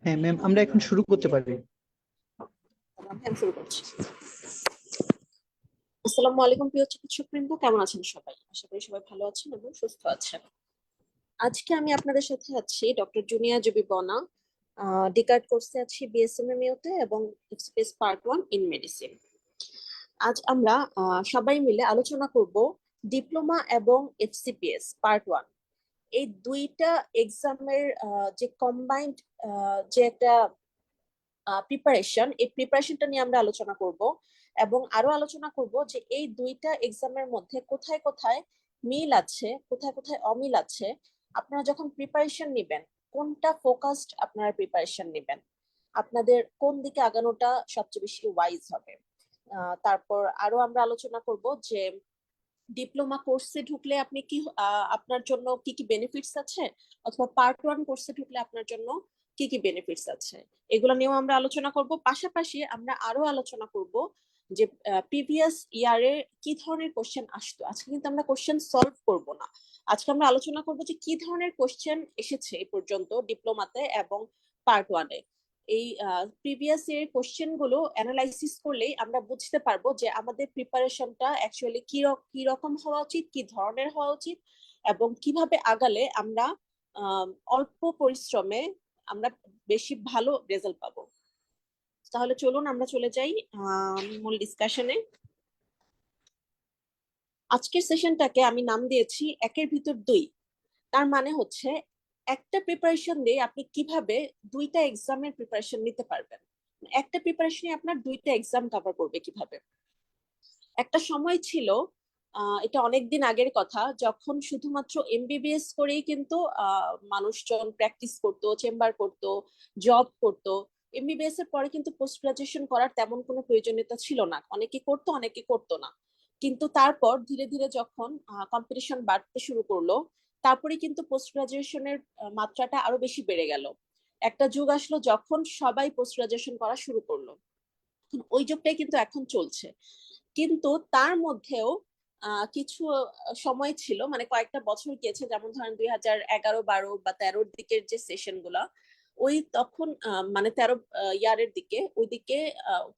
হ্যাঁ ম্যাম, আমরা এখন শুরু করতে পারি। আমি শুরু করছি। আসসালামু আলাইকুম প্রিয় চিকিৎসকবৃন্দ, কেমন আছেন সবাই? আশা করি সবাই ভালো আছেন এবং সুস্থ আছেন। আজকে আমি আপনাদের সাথে আছি ডক্টর জুনিয়া জুবি বনা, ডিকার্ড কোর্সে আছি বিএসএমএমইউ তে এবং এক্সপ্রেস পার্ট 1 ইন মেডিসিন। আজ আমরা সবাই মিলে আলোচনা করব ডিপ্লোমা এবং এফসিপিএস পার্ট 1, এই দুইটা এক্সামের যে কম্বাইন্ড যে একটা প্রিপারেশন, এই প্রিপারেশনটা নিয়ে আমরা আলোচনা করব এবং আরো আলোচনা করব যে এই দুইটা এক্সামের মধ্যে কোথায় কোথায় মিল আছে, কোথায় কোথায় অমিল আছে। আপনারা যখন প্রিপারেশন নেবেন, কোনটা ফোকাসড আপনারা প্রিপারেশন নেবেন, আপনাদের কোন দিকে আগানোটা সবচেয়ে বেশি ওয়াইজ হবে। তারপর আরো আমরা আলোচনা করব যে ডিপ্লোমা কোর্সে ঢুকলে আপনি কি আপনার জন্য কি কি বেনিফিটস আছে, অথবা পার্ট 1 কোর্সে ঢুকলে আপনার জন্য কি কি বেনিফিটস আছে, এগুলো নিয়েও আমরা আলোচনা করব। পাশাপাশি আমরা আরো আলোচনা করব যে প্রিভিয়াস ইয়ারে কি ধরনের কোশ্চেন আসতো। আজকে কিন্তু আমরা কোশ্চেন সলভ করব না, আজকে আমরা আলোচনা করব যে কি ধরনের কোশ্চেন এসেছে এই পর্যন্ত ডিপ্লোমাতে এবং পার্ট 1-এ। এই প্রিভিয়াস ইয়ার কোশ্চেন গুলো অ্যানালাইসিস করলেই আমরা বুঝতে পারবো যে আমাদের প্রিপারেশনটা অ্যাকচুয়ালি কি রকম হওয়া উচিত, কি ধরনের হওয়া উচিত, এবং কিভাবে আগালে আমরা অল্প পরিশ্রমে আমরা বেশি ভালো রেজাল্ট পাবো। তাহলে চলুন আমরা চলে যাই মূল ডিসকাশনে। আজকের সেশনটাকে আমি নাম দিয়েছি একের ভিতর দুই। তার মানে হচ্ছে একটা প্রিপারেশন দিয়ে আপনি কিভাবে দুইটা এক্সামের প্রিপারেশন নিতে পারবেন, একটা প্রিপারেশনে আপনার দুইটা এক্সাম কভার করবে কিভাবে। একটা সময় ছিল, এটা অনেকদিন আগের কথা, যখন শুধুমাত্র এমবিবিএস করেই কিন্তু মানুষজন প্র্যাকটিস করতো, চেম্বার করতো, জব করতো। এমবিবিএস এর পরে কিন্তু পোস্ট গ্রাজুয়েশন করার তেমন কোনো প্রয়োজনীয়তা ছিল না, অনেকে করতো অনেকে করতো না। কিন্তু তারপর ধীরে ধীরে যখন কম্পিটিশন বাড়তে শুরু করলো, তারপরে কিন্তু পোস্ট গ্রাজুয়েশনের মাত্রাটা আরো বেশি বেড়ে গেল। একটা যুগ আসলো যখন সবাই পোস্ট গ্রাজুয়েশন করা শুরু করলো, ওই যুগটাই কিন্তু এখন চলছে। কিন্তু তার মধ্যেও কিছু সময় ছিল, মানে কয়েকটা বছর গিয়েছে, যেমন ধরেন 2011, 12 বা 13-র দিকের যে সেশন গুলা, ওই তখন মানে 13 ইয়ারের দিকে, ওইদিকে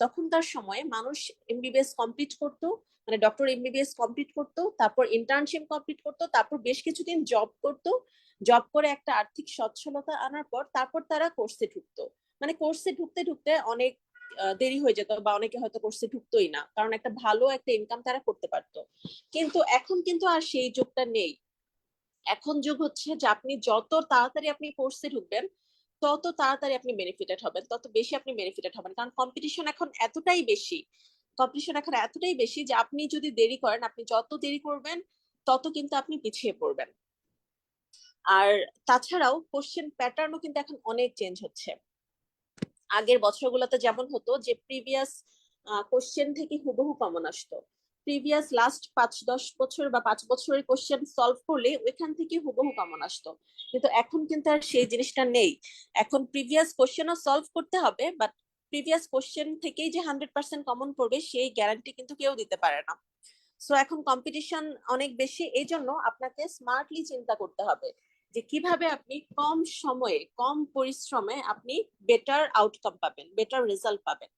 তখনকার সময়ে মানুষ এমবিবিএস কমপ্লিট করতো, মানে ডক্টর এমবিবিএস কমপ্লিট করতো, তারপর ইন্টার্নশিপ কমপ্লিট করতো, তারপর বেশ কিছুদিন জব করতো, জব করে একটা আর্থিক সচ্ছলতা আনার পর তারপর তারা কোর্সে ঢুকতো। মানে কোর্সে ঢুকতে ঢুকতে অনেক দেরি হয়ে যেত, বা অনেকে হয়তো কোর্সে ঢুকতোই না, কারণ একটা ভালো একটা ইনকাম তারা করতে পারতো। কিন্তু এখন কিন্তু আর সেই যুগটা নেই। এখন যুগ হচ্ছে যে আপনি যত তাড়াতাড়ি আপনি কোর্সে ঢুকবেন, তত তাড়াতাড়ি আপনি বেনিফিটেড হবেন, তত বেশি আপনি বেনিফিটেড হবেন, কারণ কম্পিটিশন এখন এতটাই বেশি। কম্পিটিশন এখন এতটাই বেশি যে আপনি যদি দেরি করেন, আপনি যত দেরি করবেন তত কিন্তু আপনি পিছিয়ে পড়বেন। আর তাছাড়াও কোশ্চেন প্যাটার্নও কিন্তু এখন অনেক চেঞ্জ হচ্ছে। আগের বছরগুলোতে যেমন হতো যে প্রিভিয়াস কোশ্চেন থেকে হুবহু কমন আসতো, প্রিভিয়াস লাস্ট 5-10 বছর বা 5 বছরের কোশ্চেন সলভ করলে ওইখান থেকে হুবহু কমন আসতো। কিন্তু এখন কিন্তু আর সেই জিনিসটা নেই। এখন প্রিভিয়াস কোশ্চেনও সলভ করতে হবে, বাট প্রিভিয়াস কোশ্চেন থেকেই যে 100% কমন পড়বে সেই গ্যারান্টি কিন্তু কেউ দিতে পারে না। সো এখন কম্পিটিশন অনেক বেশি, এই জন্য আপনাকে স্মার্টলি চিন্তা করতে হবে যে কিভাবে আপনি কম সময়ে কম পরিশ্রমে আপনি বেটার আউটকাম পাবেন, বেটার রেজাল্ট পাবেন।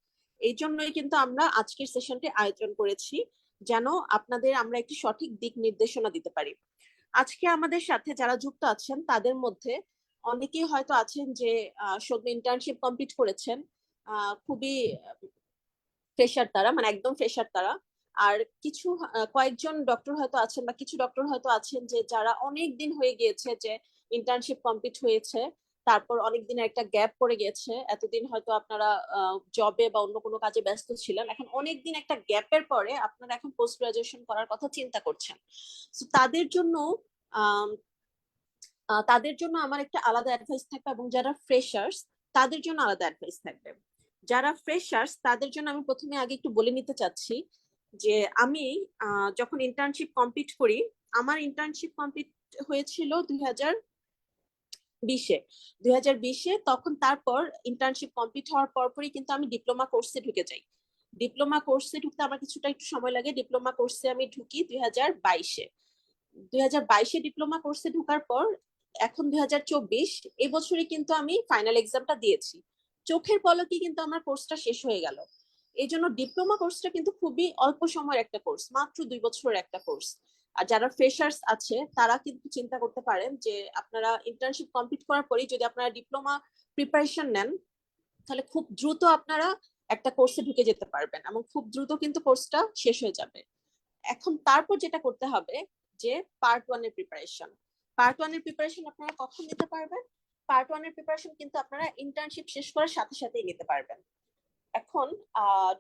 এই জন্যই কিন্তু আমরা আজকের সেশনটি আয়োজন করেছি, যেন আপনাদের আমরা একটি সঠিক দিক নির্দেশনা দিতে পারি। আজকে আমাদের সাথে যারা যুক্ত আছেন তাদের মধ্যে অনেকেই হয়তো আছেন যে সদ্য ইন্টার্নশিপ কমপ্লিট করেছেন, খুবই ফ্রেশার তারা, মানে একদম ফ্রেশার তারা। আর কিছু কয়েকজন ডক্টর হয়তো আছেন, বা কিছু ডক্টর হয়তো আছেন যে যারা অনেক দিন হয়ে গিয়েছে যে ইন্টার্নশিপ কমপ্লিট হয়েছে, তারপর অনেক দিনের একটা গ্যাপ পড়ে গেছে। এতদিন হয়তো আপনারা জবে বা অন্য কোনো কাজে ব্যস্ত ছিলেন, এখন অনেক দিন একটা গ্যাপের পরে আপনারা এখন পোস্ট গ্রাজুয়েশন করার কথা চিন্তা করছেন। তাদের জন্য আমার একটা আলাদা অ্যাডভাইস থাকবে, এবং যারা ফ্রেশার্স তাদের জন্য আলাদা অ্যাডভাইস থাকবে। যারা ফ্রেশার্স তাদের জন্য আমি প্রথমে আগে একটু বলে নিতে চাচ্ছি যে আমি যখন ইন্টার্নশিপ কমপ্লিট করি, আমার ইন্টার্নশিপ কমপ্লিট হয়েছিল 2020-এ। তখন তারপর ইন্টার্নশিপ কমপ্লিট হওয়ার পরপরই কিন্তু আমি ডিপ্লোমা কোর্সে ঢুকে যাই। ডিপ্লোমা কোর্সে ঢুকতে আমার কিছুটা একটু সময় লাগে। ডিপ্লোমা কোর্সে আমি ঢুকি 2022-এ। 2022-এ ডিপ্লোমা কোর্সে ঢোকার পর এখন 2024, এই বছরই কিন্তু আমি ফাইনাল এক্সামটা দিয়েছি। চোখের পলকে কিন্তু আমার কোর্সটা শেষ হয়ে গেল। এই জন্য ডিপ্লোমা কোর্সটা কিন্তু খুবই অল্প সময়ের একটা কোর্স, মাত্র 2 বছরের একটা কোর্স। আর যারা ফ্রেশার্স আছে তারা কিন্তু চিন্তা করতে পারেন যে আপনারা ইন্টার্নশিপ কমপ্লিট করার পরেই যদি আপনারা ডিপ্লোমা প্রিপারেশন নেন, তাহলে খুব দ্রুত আপনারা একটা কোর্সে ঢুকে যেতে পারবেন এবং খুব দ্রুত কিন্তু কোর্সটা শেষ হয়ে যাবে। এখন তারপর যেটা করতে হবে যে পার্ট 1 এর প্রিপারেশন। পার্ট 1 এর প্রিপারেশন আপনারা কখন নিতে পারবেন? পার্ট 1 এর প্রিপারেশন কিন্তু আপনারা ইন্টার্নশিপ শেষ করার সাথে সাথেই নিতে পারবেন। এখন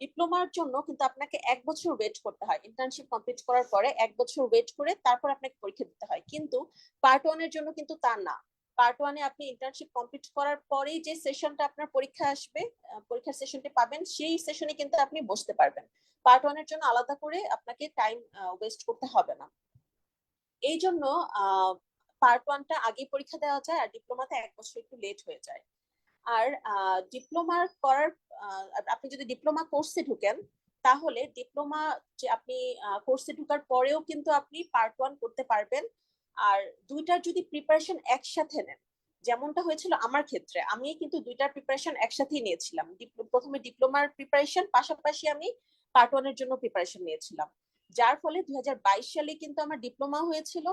ডিপ্লোমার জন্য কিন্তু আপনাকে 1 বছর ওয়েট করতে হয়। ইন্টার্নশিপ কমপ্লিট করার পরে 1 বছর ওয়েট করে তারপর আপনাকে পরীক্ষা দিতে হয়। কিন্তু পার্ট 1 এর জন্য কিন্তু তা না। পার্ট 1 এ আপনি ইন্টার্নশিপ কমপ্লিট করার পরেই যে সেশনটা আপনার পরীক্ষা আসবে, পরীক্ষার সেশনটি পাবেন, সেই সেশনে কিন্তু আপনি বসতে পারবেন। পার্ট 1 এর জন্য আলাদা করে আপনাকে টাইম ওয়েস্ট করতে হবে না। এই জন্য পার্ট 1টা আগে পরীক্ষা দেওয়া যায়, আর ডিপ্লোমাতে 1 বছর একটু লেট হয়ে যায়। আর ডিপ্লোমা করার আপনি যদি ডিপ্লোমা কোর্সে ঢুকেন, তাহলে ডিপ্লোমা যে আপনি কোর্সে ঢোকার পরেও কিন্তু আপনি পার্ট 1 করতে পারবেন। আর দুইটার যদি প্রিপারেশন একসাথে নেন, যেমনটা হয়েছিল আমার ক্ষেত্রে, আমি কিন্তু দুইটার প্রিপারেশন একসাথেই নিয়েছিলাম। প্রথমে ডিপ্লোমার প্রিপারেশন, পাশাপাশি আমি পার্ট 1 এর জন্য প্রিপারেশন নিয়েছিলাম। যার ফলে 2022 সালে কিন্তু আমার ডিপ্লোমা হয়েছিল,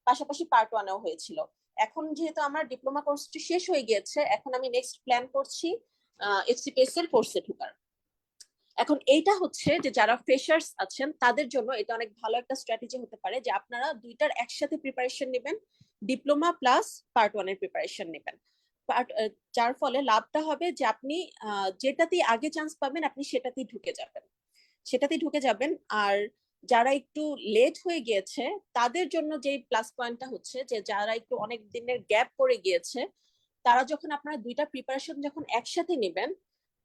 পাশাপাশি পার্ট 1ও হয়েছিল। এখন যেহেতু আমার ডিপ্লোমা কোর্সটি শেষ হয়ে গিয়েছে, এখন আমি নেক্সট প্ল্যান করছি এফসিপিএস এর কোর্সে ঢোকার। এখন এইটা হচ্ছে যে যারা ফ্রেশার্স আছেন তাদের জন্য এটা অনেক ভালো একটা স্ট্র্যাটেজি হতে পারে যে আপনারা দুইটার একসাথে প্রিপারেশন নেবেন, ডিপ্লোমা প্লাস পার্ট 1 এর প্রিপারেশন নেবেন। যার ফলে লাভটা হবে যে আপনি যেটাতেই আগে চান্স পাবেন আপনি সেটাতেই ঢুকে যাবেন। আর যারা একটু লেট হয়ে গিয়েছে তাদের জন্য যে প্লাস পয়েন্টটা হচ্ছে যে যারা একটু অনেক দিনের গ্যাপ পড়ে গিয়েছে, তারা যখন আপনারা দুইটা প্রিপারেশন যখন একসাথে নেবেন,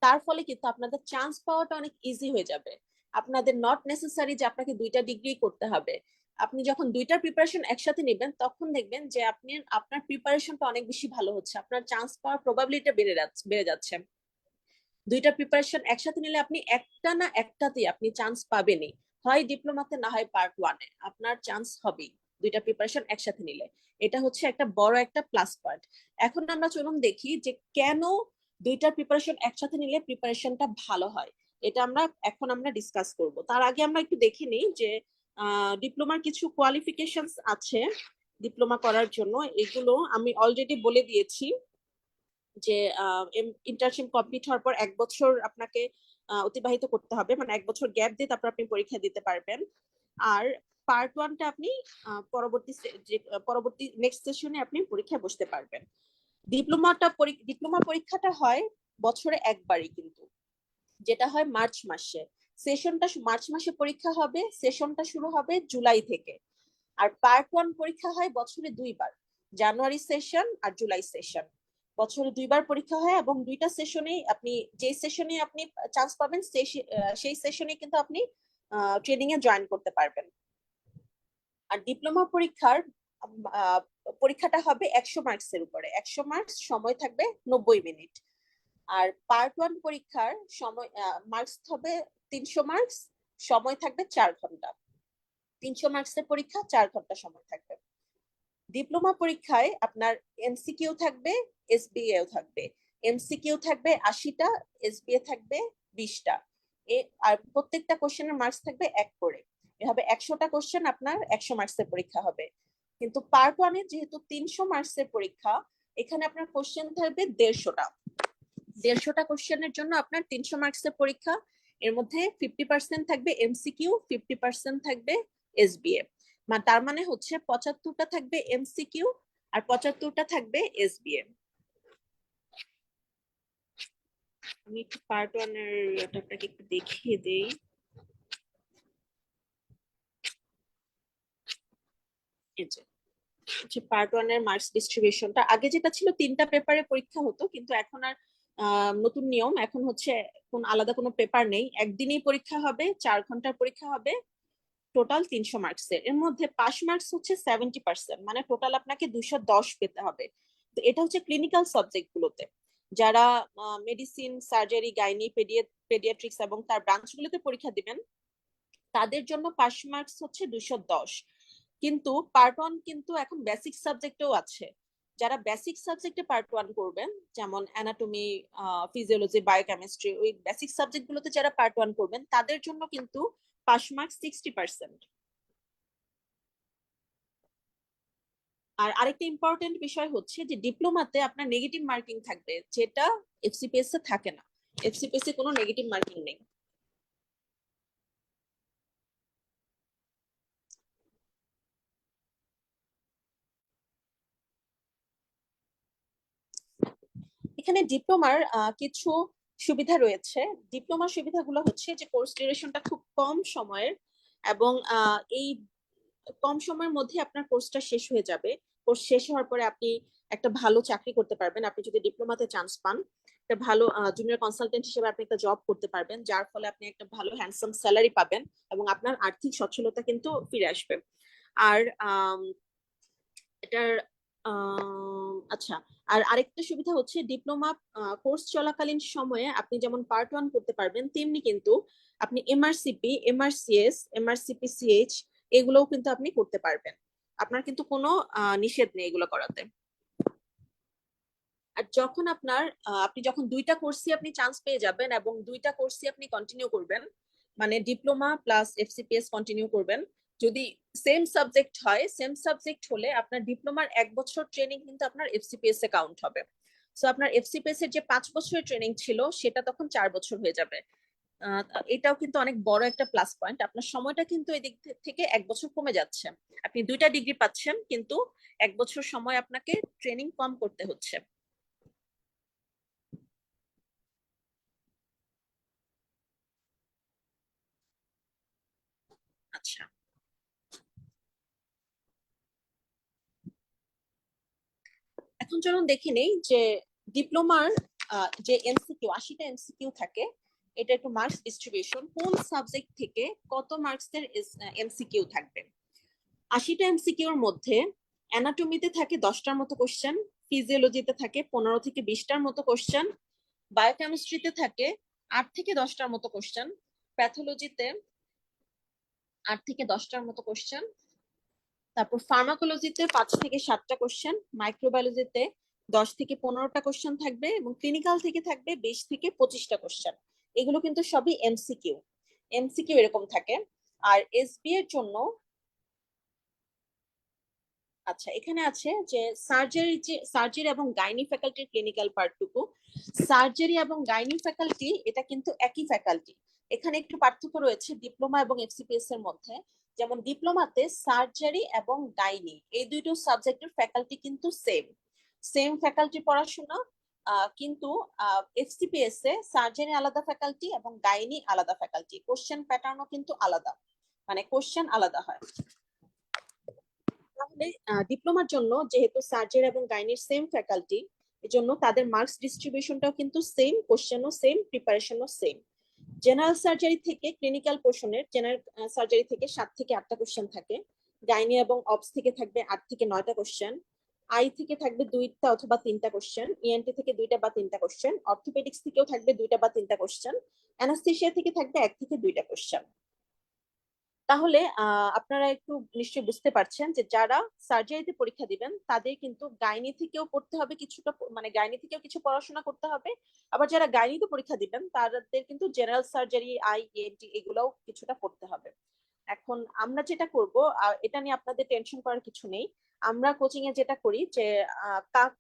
তার ফলে কিন্তু আপনাদের চান্স পাওয়াটা অনেক ইজি হয়ে যাবে। আপনাদের নট নেসেসারি যে আপনাকে দুইটা ডিগ্রি করতে হবে। আপনি যখন দুইটা প্রিপারেশন একসাথে নেবেন তখন দেখবেন যে আপনার প্রিপারেশনটা অনেক বেশি ভালো হচ্ছে, আপনার চান্স পাওয়ার প্রবাবিলিটি বেড়ে যাচ্ছে। দুইটা প্রিপারেশন একসাথে নিলে আপনি একটা না একটাতেই আপনি চান্স পাবেনই, হয় ডিপ্লোমাতে না হয় পার্ট 1 এ আপনার চান্স হবেই দুইটা প্রিপারেশন একসাথে নিলে। এটা হচ্ছে একটা বড় একটা প্লাস পয়েন্ট। এখন আমরা চলুন দেখি যে কেন দুইটা প্রিপারেশন একসাথে নিলে প্রিপারেশনটা ভালো হয়। এটা আমরা ডিসকাস করব। তার আগে আমরা একটু দেখে নিই যে ডিপ্লোমার কিছু কোয়ালিফিকেশনস আছে ডিপ্লোমা করার জন্য। এগুলো আমি অলরেডি বলে দিয়েছি যে ইন্টার্নশিপ কমপ্লিট হওয়ার পর 1 বছর আপনাকে অতিবাহিত করতে হবে, মানে 1 বছর গ্যাপ দিয়ে তারপর আপনি পরীক্ষা দিতে পারবেন। আর পার্ট 1টা আপনি পরবর্তী নেক্সট সেশনে আপনি পরীক্ষায় বসতে পারবেন। ডিপ্লোমা পরীক্ষাটা হয় বছরে একবারই, কিন্তু যেটা হয় মার্চ মাসে। সেশনটা মার্চ মাসে পরীক্ষা হবে, সেশনটা শুরু হবে জুলাই থেকে। আর পার্ট 1 পরীক্ষা হয় বছরে 2বার, জানুয়ারি সেশন আর জুলাই সেশন। বছরে 2বার পরীক্ষা হয় এবং দুইটা সেশনেই আপনি যে সেশনে আপনি চান্স পাবেন সেই সেশনে কিন্তু আপনি ট্রেনিং এ জয়েন করতে পারবেন। আর ডিপ্লোমা পরীক্ষাটা হবে 100 মার্কসের উপরে, 100 মার্কস, সময় থাকবে 90 মিনিট। আর পার্ট 1 পরীক্ষার সময় মার্কস হবে 300 মার্কস, সময় থাকবে 4 ঘন্টা। 300 মার্কসের পরীক্ষা, 4 ঘন্টা সময় থাকবে। ডিপ্লোমা পরীক্ষায় আপনার এমসিকিউ থাকবে, এসবিএও থাকবে। এমসিকিউ থাকবে 80টা, এসবিএ থাকবে 20টা। আর প্রত্যেকটা কোশ্চেনের মার্কস থাকবে 1 করে। এভাবে 100টা কোশ্চেন আপনার 100 মার্কসের পরীক্ষা হবে। কিন্তু পার্ট 1 এ যেহেতু 300 মার্কসের পরীক্ষা, এখানে আপনার কোশ্চেন থাকবে 150টা। 150টা কোশ্চেনের জন্য আপনার 300 মার্কসের পরীক্ষা। এর মধ্যে 50% থাকবে এমসিকিউ, 50% থাকবে এসবিএ। তার মানে হচ্ছে 75টা থাকবে এমসিকিউ আর 75টা থাকবে এসবিএ। আমি একটু পার্ট 1 এর এটা আপনাকে একটু দেখিয়ে দেই। পার্ট 1 এর মার্কস ডিস্ট্রিবিউশনটা আগে যেটা ছিল 3টা পেপারে পরীক্ষা হতো, কিন্তু এখন আর নতুন নিয়ম, এখন হচ্ছে কোন আলাদা কোনো পেপার নেই, একদিনেই পরীক্ষা হবে, 4 ঘন্টার পরীক্ষা হবে, টোটাল 300 মার্কসের। এর মধ্যে পাস মার্কস হচ্ছে 70%, মানে টোটাল আপনাকে 210 পেতে হবে। তো এটা হচ্ছে ক্লিনিক্যাল সাবজেক্ট গুলোতে। যারা মেডিসিন, সার্জারি, গাইনি, পেডিয়াট্রিক্স এবং তার ব্রাঞ্চগুলোতে পরীক্ষা দিবেন, তাদের জন্য পাস মার্কস হচ্ছে 210। কিন্তু পার্ট 1 কিন্তু এখন বেসিক সাবজেক্টও আছে, যারা বেসিক সাবজেক্টে পার্ট 1 করবেন, যেমন অ্যানাটমি, ফিজিওলজি, বায়োকেমিস্ট্রি, ওই বেসিক সাবজেক্ট গুলোতে যারা পার্ট 1 করবেন তাদের জন্য কিন্তু পাস মার্ক 60%। আর আরেকটা ইম্পর্টেন্ট বিষয় হচ্ছে যে ডিপ্লোমাতে আপনার নেগেটিভ মার্কিং থাকবে, যেটা এফসিপিএস এ থাকে না। এফসিপিএস এ কোনো নেগেটিভ মার্কিং নেই। এখানে ডিপ্লোমার কিছু সুবিধা রয়েছে। ডিপ্লোমার সুবিধাগুলো হচ্ছে যে কোর্স ডিউরেশনটা খুব কম সময়ের, এবং এই কম সময়ের মধ্যে আপনার কোর্সটা শেষ হয়ে যাবে। কোর্স শেষ হওয়ার পরে আপনি একটা ভালো চাকরি করতে পারবেন। আপনি যদি ডিপ্লোমাতে চান্স পান, একটা ভালো জুনিয়র কনসালটেন্ট হিসেবে আপনি একটা জব করতে পারবেন, যার ফলে আপনি একটা ভালো হ্যান্ডসাম স্যালারি পাবেন এবং আপনার আর্থিক সচ্ছলতা কিন্তু ফিরে আসবে। আর এটার আচ্ছা, আর আরেকটা সুবিধা হচ্ছে ডিপ্লোমা কোর্স চলাকালীন সময়ে আপনি যেমন পার্ট 1 করতে পারবেন, তেমনি কিন্তু আপনি এমআরসিপি, এমআরসিএস, এমআরসিপিসিএইচ এগুলোও কিন্তু আপনি করতে পারবেন। আপনার কিন্তু কোনো নিষেধ নেই এগুলো করাতে। আর যখন আপনি যখন দুইটা কোর্সই আপনি চান্স পেয়ে যাবেন এবং দুইটা কোর্সই আপনি কন্টিনিউ করবেন, মানে ডিপ্লোমা প্লাস এফসিপিএস কন্টিনিউ করবেন, যদি সেম সাবজেক্ট হয়, সেম সাবজেক্ট হলে আপনার ডিপ্লোমার 1 বছর ট্রেনিং কিন্তু আপনার এফসিপিএস এ কাউন্ট হবে। সো আপনার এফসিপিএস এর যে 5 বছরের ট্রেনিং ছিল সেটা তখন 4 বছর হয়ে যাবে। এটাও কিন্তু অনেক বড় একটা প্লাস পয়েন্ট। আপনার সময়টা কিন্তু এদিক থেকে 1 বছর কমে যাচ্ছে। আপনি দুইটা ডিগ্রি পাচ্ছেন, কিন্তু 1 বছর সময় আপনাকে ট্রেনিং কম করতে হচ্ছে। আচ্ছা, এখন চলুন দেখে নেই যে ডিপ্লোমার যে এমসিকিউ, 80টা এমসিকিউ থাকে, এটা একটু মার্কস ডিস্ট্রিবিউশন, কোন সাবজেক্ট থেকে কত মার্কসের এমসিকিউ থাকবে। 80টা এমসিকিউর মধ্যে অ্যানাটমিতে থাকে 10টার মতো কোশ্চেন, ফিজিওলজিতে থাকে 15 থেকে 20টার মতো কোশ্চেন, বায়োকেমিস্ট্রিতে থাকে 8 থেকে 10টার মতো কোশ্চেন, প্যাথোলজিতে 8 থেকে 10টার মতো কোশ্চেন, তারপর ফার্মাকোলজিতে 5 থেকে 7টা কোশ্চেন, মাইক্রোবায়োলজিতে 10 থেকে 15টা কোশ্চেন থাকবে, এবং ক্লিনিক্যাল থেকে থাকবে 20 থেকে 25টা কোশ্চেন। এগুলো কিন্তু সবই এমসিকিউ। এমসিকিউ এরকম থাকে। আর এসবি এর জন্য, আচ্ছা, এখানে আছে যে সার্জারি এবং গাইনি ফ্যাকাল্টির ক্লিনিক্যাল পার্টটুকু। সার্জারি এবং গাইনি ফ্যাকাল্টি এটা কিন্তু একই ফ্যাকাল্টি। এখানে একটু পার্থক্য রয়েছে ডিপ্লোমা এবং এফসিপিএস এর মধ্যে। যেমন ডিপ্লোমাতে সার্জারি এবং গাইনি এই দুটো সাবজেক্টের ফ্যাকাল্টি কিন্তু সেম, সেম ফ্যাকাল্টি পড়াশোনা। কিন্তু এফসিপিএস এ সার্জারি আলাদা ফ্যাকাল্টি এবং গাইনি আলাদা ফ্যাকাল্টি। কোশ্চেন প্যাটার্নও কিন্তু আলাদা, মানে কোশ্চেন আলাদা হয়। তাহলে ডিপ্লোমার জন্য যেহেতু সার্জারি এবং গাইনির সেম ফ্যাকাল্টি, এজন্য তাদের মার্কস ডিস্ট্রিবিউশনটাও কিন্তু সেম, কোশ্চেনও সেম, প্রিপারেশনও সেম। জেনারেল সার্জারি থেকে ক্লিনিক্যাল পোর্শনের, জেনারেল সার্জারি থেকে 7 থেকে 8টা কোশ্চেন থাকে, গাইনি এবং অবস থেকে থাকবে 8 থেকে 9টা কোশ্চেন, আই থেকে থাকবে 2টা অথবা 3টা কোশ্চেন, ইএনটি থেকে 2টা বা 3টা কোশ্চেন, অর্থোপেডিক্স থেকেও থাকবে 2টা বা 3টা কোশ্চেন, অ্যানাস্থেশিয়া থেকে থাকবে 1 থেকে 2টা কোশ্চেন। তাহলে আপনারা একটু নিশ্চয়ই বুঝতে পারছেন যে যারা সার্জারিতে পরীক্ষা দিবেন তাদের কিন্তু গাইনি থেকেও পড়তে হবে কিছুটা, মানে গাইনি থেকেও কিছু পড়াশোনা করতে হবে। আবার যারা গাইনিতে পরীক্ষা দিবেন তাদের কিন্তু জেনারেল সার্জারি, আই, এনটি এগুলোও কিছুটা পড়তে হবে। এখন আমরা যেটা করব, এটা নিয়ে আপনাদের টেনশন করার কিছু নেই। আমরা কোচিং এ যেটা করি যে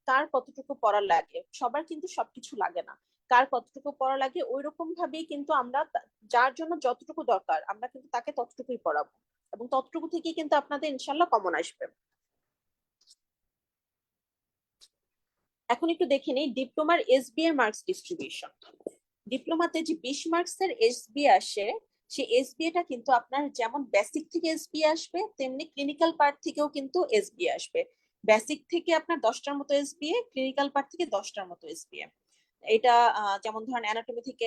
কার কতটুকু পড়া লাগে, সবার কিন্তু সবকিছু লাগে না। কার কতটুকু পড়া লাগে ওই রকম ভাবেই কিন্তু আমরা যার জন্য যতটুকু দরকার আমরা কিন্তু তাকে ততটুকুই পড়াবো, এবং ততটুকু থেকেই কিন্তু আপনাদের ইনশাল্লাহ কমন আসবে। এখন একটু দেখে নিই ডিপ্লোমার এসবি এর মার্কস ডিস্ট্রিবিউশন। ডিপ্লোমাতে যে 20 মার্কসের এসবি আসে, সেই এসবিএটা কিন্তু আপনার যেমন বেসিক থেকে এসবি আসবে, তেমনি ক্লিনিক্যাল পার্ট থেকেও কিন্তু এসবি আসবে। বেসিক থেকে আপনার 10টার মতো এসবিএ, ক্লিনিক্যাল পার্ট থেকে 10টার মতো এসবিএ। এটা যেমন ধরেন অ্যানাটমি থেকে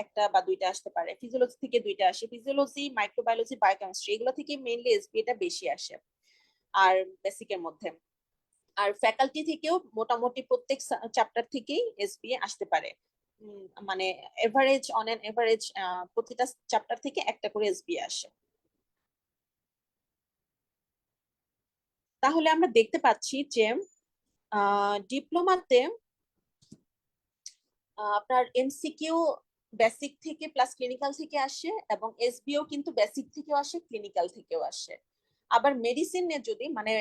একটা বা দুইটা আসতে পারে, ফিজিওলজি থেকে 2টা আসে, ফিজিওলজি, মাইক্রোবায়োলজি, বায়োকেমিস্ট্রি এগুলো থেকে মেইনলি এসবিএটা বেশি আসে আর বেসিকের মধ্যে। আর ফ্যাকাল্টি থেকেও মোটামুটি প্রত্যেক চ্যাপ্টার থেকেই এসবিএ আসতে পারে। মানে এভারেজ, অন এন এভারেজ প্রতিটা চ্যাপ্টার থেকে একটা করে এসবিএ আসে। তাহলে আমরা দেখতে পাচ্ছি যে ডিপ্লোমাতে আপনার এমসিকিউ বেসিক থেকে প্লাস ক্লিনিক্যাল থেকে আসে, এবং এসবিও কিন্তু বেসিক থেকেও আসে, ক্লিনিক্যাল থেকেও আসে। আবার মেডিসিনে যদি মানে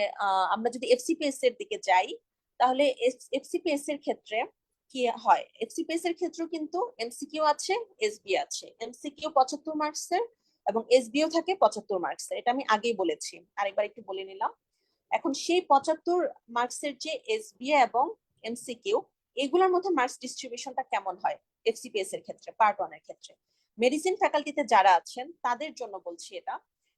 আমরা যদি এফসিপিএস এর দিকে যাই, তাহলে এফসিপিএস এর ক্ষেত্রে কি হয়, এফসিপিএস এর ক্ষেত্রেও কিন্তু এমসিকিউ আছে, এসবি আছে। এমসিকিউ 75 মার্কসের এবং এসবিও থাকে 75 মার্কসের, এটা আমি আগেই বলেছি, আরেকবার একটু বলে নিলাম। এখন সেই 75 মার্কসের যে এসবিএ এবং এমসিকিউ, এগুলোর মধ্যে মার্কস ডিস্ট্রিবিউশনটা কেমন হয় এফসিপিএস এর ক্ষেত্রে, পার্ট 1 এর ক্ষেত্রে। মেডিসিন ফ্যাকাল্টিতে যারা আছেন তাদের জন্য বলছি এটা।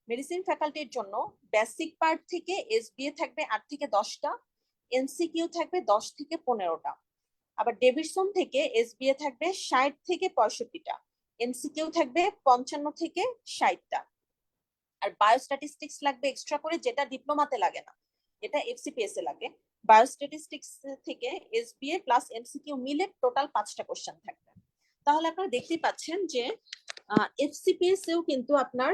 মেডিসিন ফ্যাকাল্টির জন্য বেসিক পার্ট থেকে এসবিএ থাকবে 8 থেকে 10টা, এমসিকিউ থাকবে 10 থেকে 15টা। আবার ডেভিডসন থেকে এসবিএ থাকবে 60 থেকে 65টা, এমসিকিউ থাকবে 55 থেকে 60টা। আর বায়োস্ট্যাটিস্টিক্স লাগবে এক্সট্রা করে, যেটা ডিপ্লোমাতে লাগে না, এটা এফসিপিএস এ লাগে। বায়োস্ট্যাটিস্টিক্স থেকে এসবিএ প্লাস এমসিকিউ মিলে টোটাল 5টা কোশ্চেন থাকবে। তাহলে আপনারা দেখতেই পাচ্ছেন যে এফসিপিএস এও কিন্তু আপনার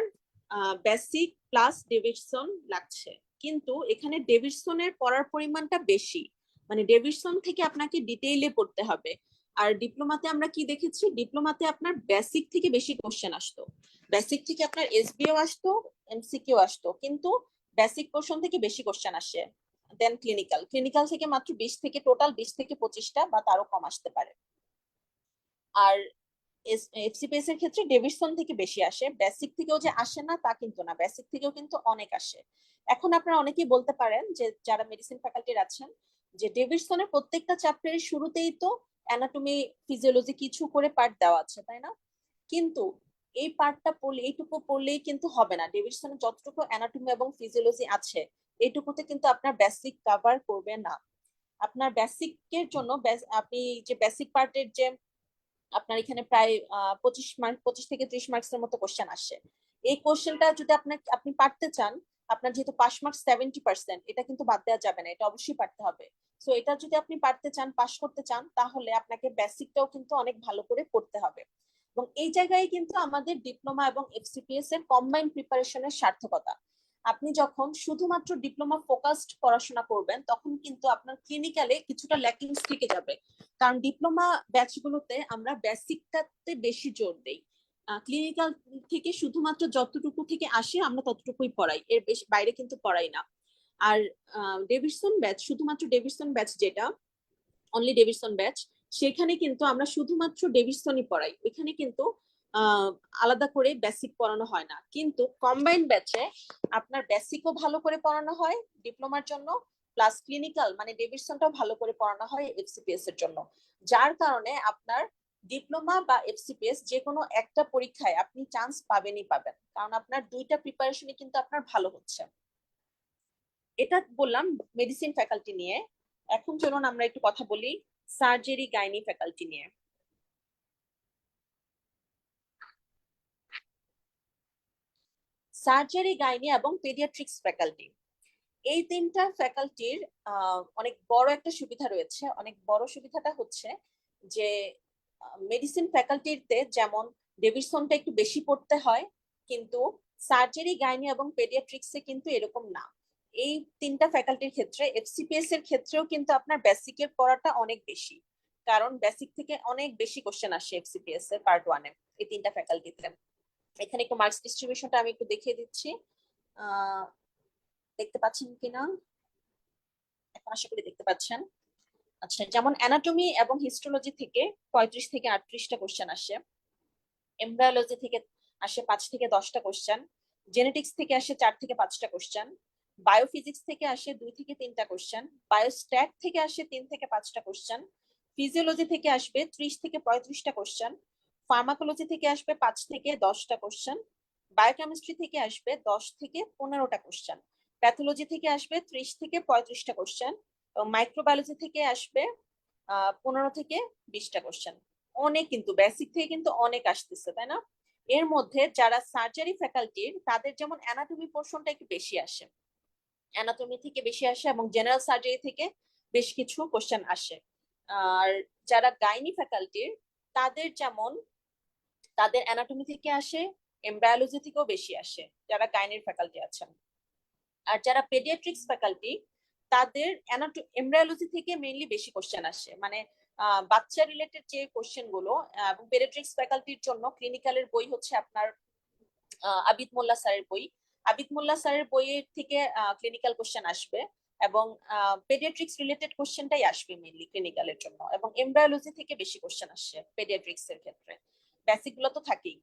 বেসিক প্লাস ডেভিডসন লাগছে, কিন্তু এখানে ডেভিডসনের পড়ার পরিমাণটা বেশি, মানে ডেভিডসন থেকে আপনাকে ডিটেইলে পড়তে হবে। আর ডিপ্লোমাতে আমরা কি দেখেছি, ডিপ্লোমাতে আপনার বেসিক থেকে বেশি কোশ্চেন আসতো, বেসিক থেকে আপনার এসবিও আসতো, এমসিকিউ আসতো, কিন্তু বেসিক পোর্শন থেকে বেশি কোশ্চেন আসে দেন ক্লিনিক্যাল। ক্লিনিক্যাল থেকে মাত্র 20 থেকে টোটাল 20 থেকে 25টা বা তারও কম আসতে পারে। আর এফসিপিএস এর ক্ষেত্রে ডেভিডসন থেকে বেশি আসে, বেসিক থেকেও যে আসে না তা কিন্তু না, বেসিক থেকেও কিন্তু অনেক আসে। এখন আপনারা অনেকেই বলতে পারেন যে যারা মেডিসিন ফ্যাকাল্টির আছেন, যে ডেভিডসনের প্রত্যেকটা চ্যাপ্টারের শুরুতেই তো অ্যানাটমি ফিজিওলজি কিছু করে পার্ট দেওয়া আছে, তাই না? কিন্তু এই পার্টটা পড়লে, এইটুকু পড়লেই কিন্তু হবে না। ডেভিডসনে যতটুকু অ্যানাটমি এবং ফিজিওলজি আছে, এইটুকুতে কিন্তু আপনার বেসিক কভার করবে না। আপনার বেসিকের জন্য আপনি যে বেসিক পার্টের যে আপনার এখানে প্রায় 25 থেকে 30 মার্কসের মতো কোশ্চেন আসে। এই কোশ্চেনটা যদি আপনি পারতে চান, আপনার যেহেতু পাস মার্কস 70%, এটা কিন্তু বাদ দেওয়া যাবে না, এটা অবশ্যই পারতে হবে। সো এটা যদি আপনি পারতে চান, পাস করতে চান, তাহলে আপনাকে বেসিকটাও কিন্তু অনেক ভালো করে পড়তে হবে। এবং এই জায়গায় কিন্তু আমাদের ডিপ্লোমা এবং এফসিপিএস এর কম্বাইন প্রিপারেশনের সার্থকতা। আপনি যখন শুধুমাত্র ডিপ্লোমা ফোকাসড পড়াশোনা করবেন, তখন কিন্তু আপনার ক্লিনিক্যালে কিছুটা ল্যাকিংস থেকে যাবে। কারণ ডিপ্লোমা ব্যাচগুলোতে আমরা বেসিকটাতে বেশি জোর দেই, ক্লিনিক্যাল থেকে শুধুমাত্র যতটুকু থেকে আসে আমরা ততটুকুই পড়াই, এর বেশি বাইরে কিন্তু পড়াই না। আর ডেভিডসন ব্যাচ, শুধুমাত্র ডেভিডসন ব্যাচ যেটা অনলি ডেভিডসন ব্যাচ, সেখানে কিন্তু আমরা শুধুমাত্র ডেভিডসনই পড়াই, ওইখানে কিন্তু আলাদা করে বেসিক পড়ানো হয় না। কিন্তু কম্বাইন্ড ব্যাচে আপনার বেসিকও ভালো করে পড়ানো হয় ডিপ্লোমার জন্য, প্লাস ক্লিনিক্যাল মানে ডেভিডসনটাও ভালো করে পড়ানো হয় এফসিপিএস এর জন্য। যার কারণে আপনার ডিপ্লোমা বা এফসিপিএস যে কোনো একটা পরীক্ষায় আপনি চান্স পাবেনই পাবেন, কারণ আপনার দুইটা প্রিপারেশনই কিন্তু আপনার ভালো হচ্ছে। এটা বললাম মেডিসিন ফ্যাকাল্টি নিয়ে। এখন চলুন আমরা একটু কথা বলি সার্জারি গাইনি ফ্যাকাল্টি নিয়ে। সার্জারি গাইনি এবং পেডিয়াট্রিক্স ফ্যাকাল্টি, এই তিনটা ফ্যাকাল্টির অনেক বড় একটা সুবিধা রয়েছে। অনেক বড় সুবিধাটা হচ্ছে যে মেডিসিন ফ্যাকাল্টিতে যেমন ডেভিডসনটা একটু বেশি পড়তে হয়, কিন্তু সার্জারি গাইনি এবং পেডিয়াট্রিক্সে কিন্তু এরকম না। এই তিনটা ফ্যাকাল্টির ক্ষেত্রে এফসিপিএস এর ক্ষেত্রেও কিন্তু আপনার বেসিকের পড়াটা অনেক বেশি, কারণ বেসিক থেকে অনেক বেশি কোশ্চেন আসে এফসিপিএস এর পার্ট 1-এ এই তিনটা ফ্যাকাল্টিতে। এখানে একটু মার্কস ডিস্ট্রিবিউশনটা আমি একটু দেখিয়ে দিচ্ছি, দেখতে পাচ্ছেন কিনা, এখন আশা করি দেখতে পাচ্ছেন। আচ্ছা, যেমন অ্যানাটমি এবং হিস্টোলজি থেকে 35 থেকে 38টা কোশ্চেন আসে, এমব্রায়োলজি থেকে আসে 5 থেকে 10টা কোশ্চেন, জেনেটিক্স থেকে আসে 4 থেকে 5টা কোশ্চেন, বায়োফিজিক্স থেকে আসে 2 থেকে 3টা কোশ্চেন, বায়োস্ট্যাট থেকে আসে 3 থেকে 5টা কোশ্চেন, ফিজিওলজি থেকে আসবে 30 থেকে 35টা কোশ্চেন, ফার্মাকোলজি থেকে আসবে 5 থেকে 10টা কোশ্চেন, বায়োকেমিস্ট্রি থেকে আসবে 10 থেকে 15টা কোশ্চেন, প্যাথোলজি থেকে আসবে 30 থেকে 35টা কোশ্চেন, এবং মাইক্রোবায়োলজি থেকে আসবে 15 থেকে 20টা কোশ্চেন। অনেক, কিন্তু বেসিক থেকে কিন্তু অনেক আসতেছে, তাই না? এর মধ্যে যারা সার্জারি ফ্যাকাল্টির, তাদের যেমন অ্যানাটমি পোর্শনটা একটু বেশি আসে, অ্যানাটমি থেকে বেশি আসে এবং জেনারেল সার্জারি থেকে বেশ কিছু কোশ্চেন আসে। আর যারা গাইনি ফ্যাকাল্টির, তাদের যেমন তাদের অ্যানাটমি থেকে আসে, এমব্রায়োলজি থেকেও বেশি আসে যারা গাইনির ফ্যাকাল্টি আছেন। আর যারা পেডিয়াট্রিক্স ফ্যাকাল্টি, তাদের এমব্রায়োলজি থেকে মেইনলি বেশি কোশ্চেন আসে, মানে বাচ্চা রিলেটেড যে কোশ্চেন গুলো। এবং পেডিয়াট্রিক্স ফ্যাকাল্টির জন্য ক্লিনিক্যালের বই হচ্ছে আপনার আবিদ মোল্লা স্যারের বই। আবিদ মোল্লা স্যারের বইয়ের থেকে ক্লিনিক্যাল কোশ্চেন আসবে, এবং পেডিয়াট্রিক্স রিলেটেড কোশ্চেনটাই আসবে মেইনলি ক্লিনিক্যালের জন্য, এবং এমব্রায়োলজি থেকে বেশি কোশ্চেন আসছে পেডিয়াট্রিক্স এর ক্ষেত্রে। বেসিক গুলো তো থাকেই।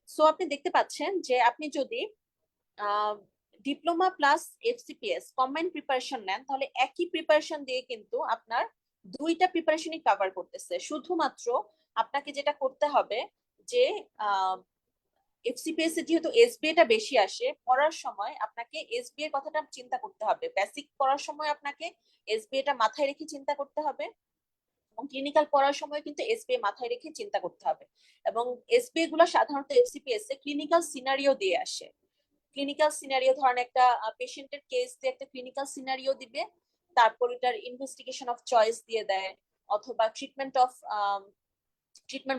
সো আপনি দেখতে পাচ্ছেন যে আপনি যদি diploma plus FCPS combined preparation নেন, তাহলে একই প্রিপারেশন দিয়ে কিন্তু আপনার দুইটা প্রিপারেশনই কভার করতেছে। শুধুমাত্র আপনাকে যেটা করতে হবে যে এফসিপিএস এ যেহেতু এসবিএ টা বেশি আসে, পড়ার সময় আপনাকে এসবিএ কথাটা চিন্তা করতে হবে। বেসিক পড়ার সময় আপনাকে এসবিএ টা মাথায় রেখে চিন্তা করতে হবে, এবং ক্লিনিক্যাল পড়ার সময় কিন্তু এসবিএ মাথায় রেখে চিন্তা করতে হবে। এবং এসবিএ গুলো সাধারণত এফসিপিএস এ ক্লিনিক্যাল সিনারিও দিয়ে আসে। ক্লিনিক্যাল সিনারিও ধরেন একটা পেশেন্টের কেস দিয়ে একটা ক্লিনিক্যাল সিনারিও দিবে, তারপর এটার ইনভেস্টিগেশন অফ চয়েস দিয়ে দেয়, অথবা ট্রিটমেন্ট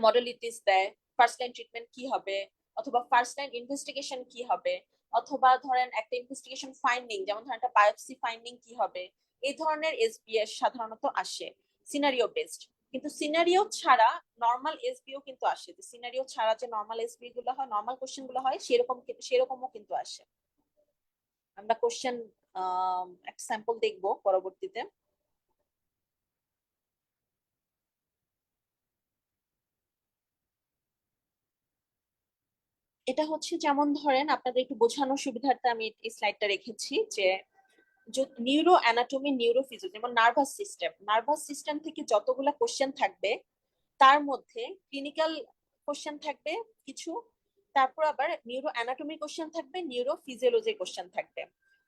মডেলিটিস দেয়, ফার্স্ট লাইন ট্রিটমেন্ট কি হবে, অথবা ফার্স্ট লাইন ইনভেস্টিগেশন কি হবে, অথবা ধরেন একটা ইনভেস্টিগেশন ফাইন্ডিং, যেমন ধরেন একটা বায়োপসি ফাইন্ডিং কি হবে। এই ধরনের এসবিএস সাধারণত আসে সিনারিও বেসড। কিন্তু সিনারিও ছাড়া নর্মাল এসবিও কিন্তু আসে, সিনারিও ছাড়া যে নর্মাল এসবি গুলো হয়, নর্মাল কোশ্চেন গুলো হয়, সেরকমও কিন্তু আসে। আমরা কোশ্চেন একটা স্যাম্পল দেখবো পরবর্তীতে। এটা হচ্ছে যেমন ধরেন আপনাদের একটু বোঝানোর সুবিধার্থে আমি এই স্লাইডটা রেখেছি যে নিউরো অ্যানাটমি, নিউরোফিজিও, যেমন নার্ভাস সিস্টেম থেকে যতগুলা কোশ্চেন থাকবে তার মধ্যে ক্লিনিক্যাল কোশ্চেন থাকবে কিছু, তারপর আবার নিউরো অ্যানাটমি কোশ্চেন থাকবে, নিউরো ফিজিওলজি কোশ্চেন থাকবে।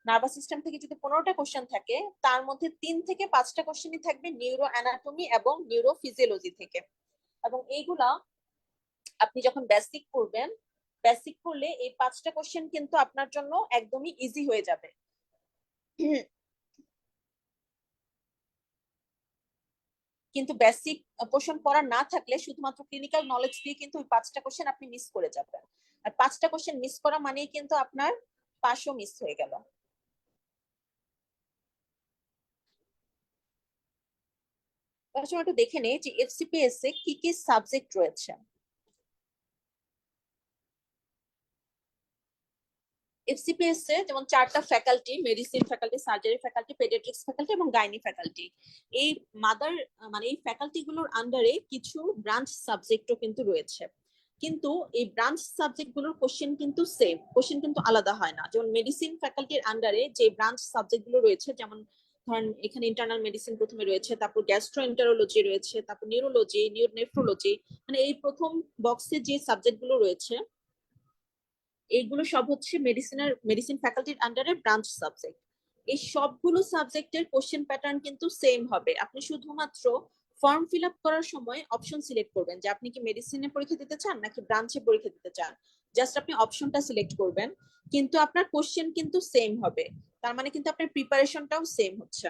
নার্ভাস সিস্টেম থেকে যদি 15টা কোশ্চেন থাকে, তার মধ্যে 3 থেকে 5টা কোশ্চেনই থাকবে নিউরো অ্যানাটমি এবং নিউরো ফিজিওলজি থেকে। এবং এইগুলা আপনি যখন বেসিক করবেন, বেসিক করলে এই 5টা কোশ্চেন কিন্তু আপনার জন্য একদমই ইজি হয়ে যাবে। কিন্তু বেসিক পোর্শন পড়া না থাকলে শুধুমাত্র ক্লিনিক্যাল নলেজ দিয়ে কিন্তু ওই 5টা কোশ্চেন আপনি মিস করে যাবেন। আর 5টা কোশ্চেন মিস করা মানেই কিন্তু আপনার পাশও মিস হয়ে গেল। তার একটু দেখে নেই যে এফসিপিএস এ কি কি সাবজেক্ট রয়েছে। এফসিপিএস এ যেমন 4টা faculty: medicine faculty, surgery faculty, paediatrics faculty এবং গাইনি ফ্যাকাল্টি। এই মাদার মানে এই ফ্যাকাল্টি গুলোর আন্ডারে কিছু ব্রাঞ্চ সাবজেক্টও কিন্তু রয়েছে, কিন্তু এই ব্রাঞ্চ সাবজেক্ট গুলোর কোশ্চেন কিন্তু সেম, কোশ্চেন কিন্তু আলাদা হয় না। যেমন মেডিসিন ফ্যাকাল্টির আন্ডারে যে ব্রাঞ্চ সাবজেক্ট গুলো রয়েছে, যেমন ধরেন এখানে ইন্টারনাল মেডিসিন প্রথমে রয়েছে, তারপর গ্যাস্ট্রোএন্টারোলজি রয়েছে, তারপর নিউরোলজি, নেফ্রোলজি, মানে এই প্রথম বক্সে যে সাবজেক্ট গুলো রয়েছে এইগুলো সব হচ্ছে মেডিসিন ফ্যাকাল্টির আন্ডারে ব্রাঞ্চ সাবজেক্ট। এই সবগুলো সাবজেক্টের কোশ্চেন প্যাটার্ন কিন্তু সেম হবে। আপনি শুধুমাত্র ফর্ম ফিল আপ করার সময় অপশন সিলেক্ট করবেন যে আপনি কি মেডিসিনে পরীক্ষা দিতে চান নাকি ব্রাঞ্চে পরীক্ষা দিতে চান। জাস্ট আপনি অপশনটা সিলেক্ট করবেন, কিন্তু আপনার কোশ্চেন কিন্তু সেম হবে। তার মানে কিন্তু আপনার প্রিপারেশনটাও সেম হচ্ছে।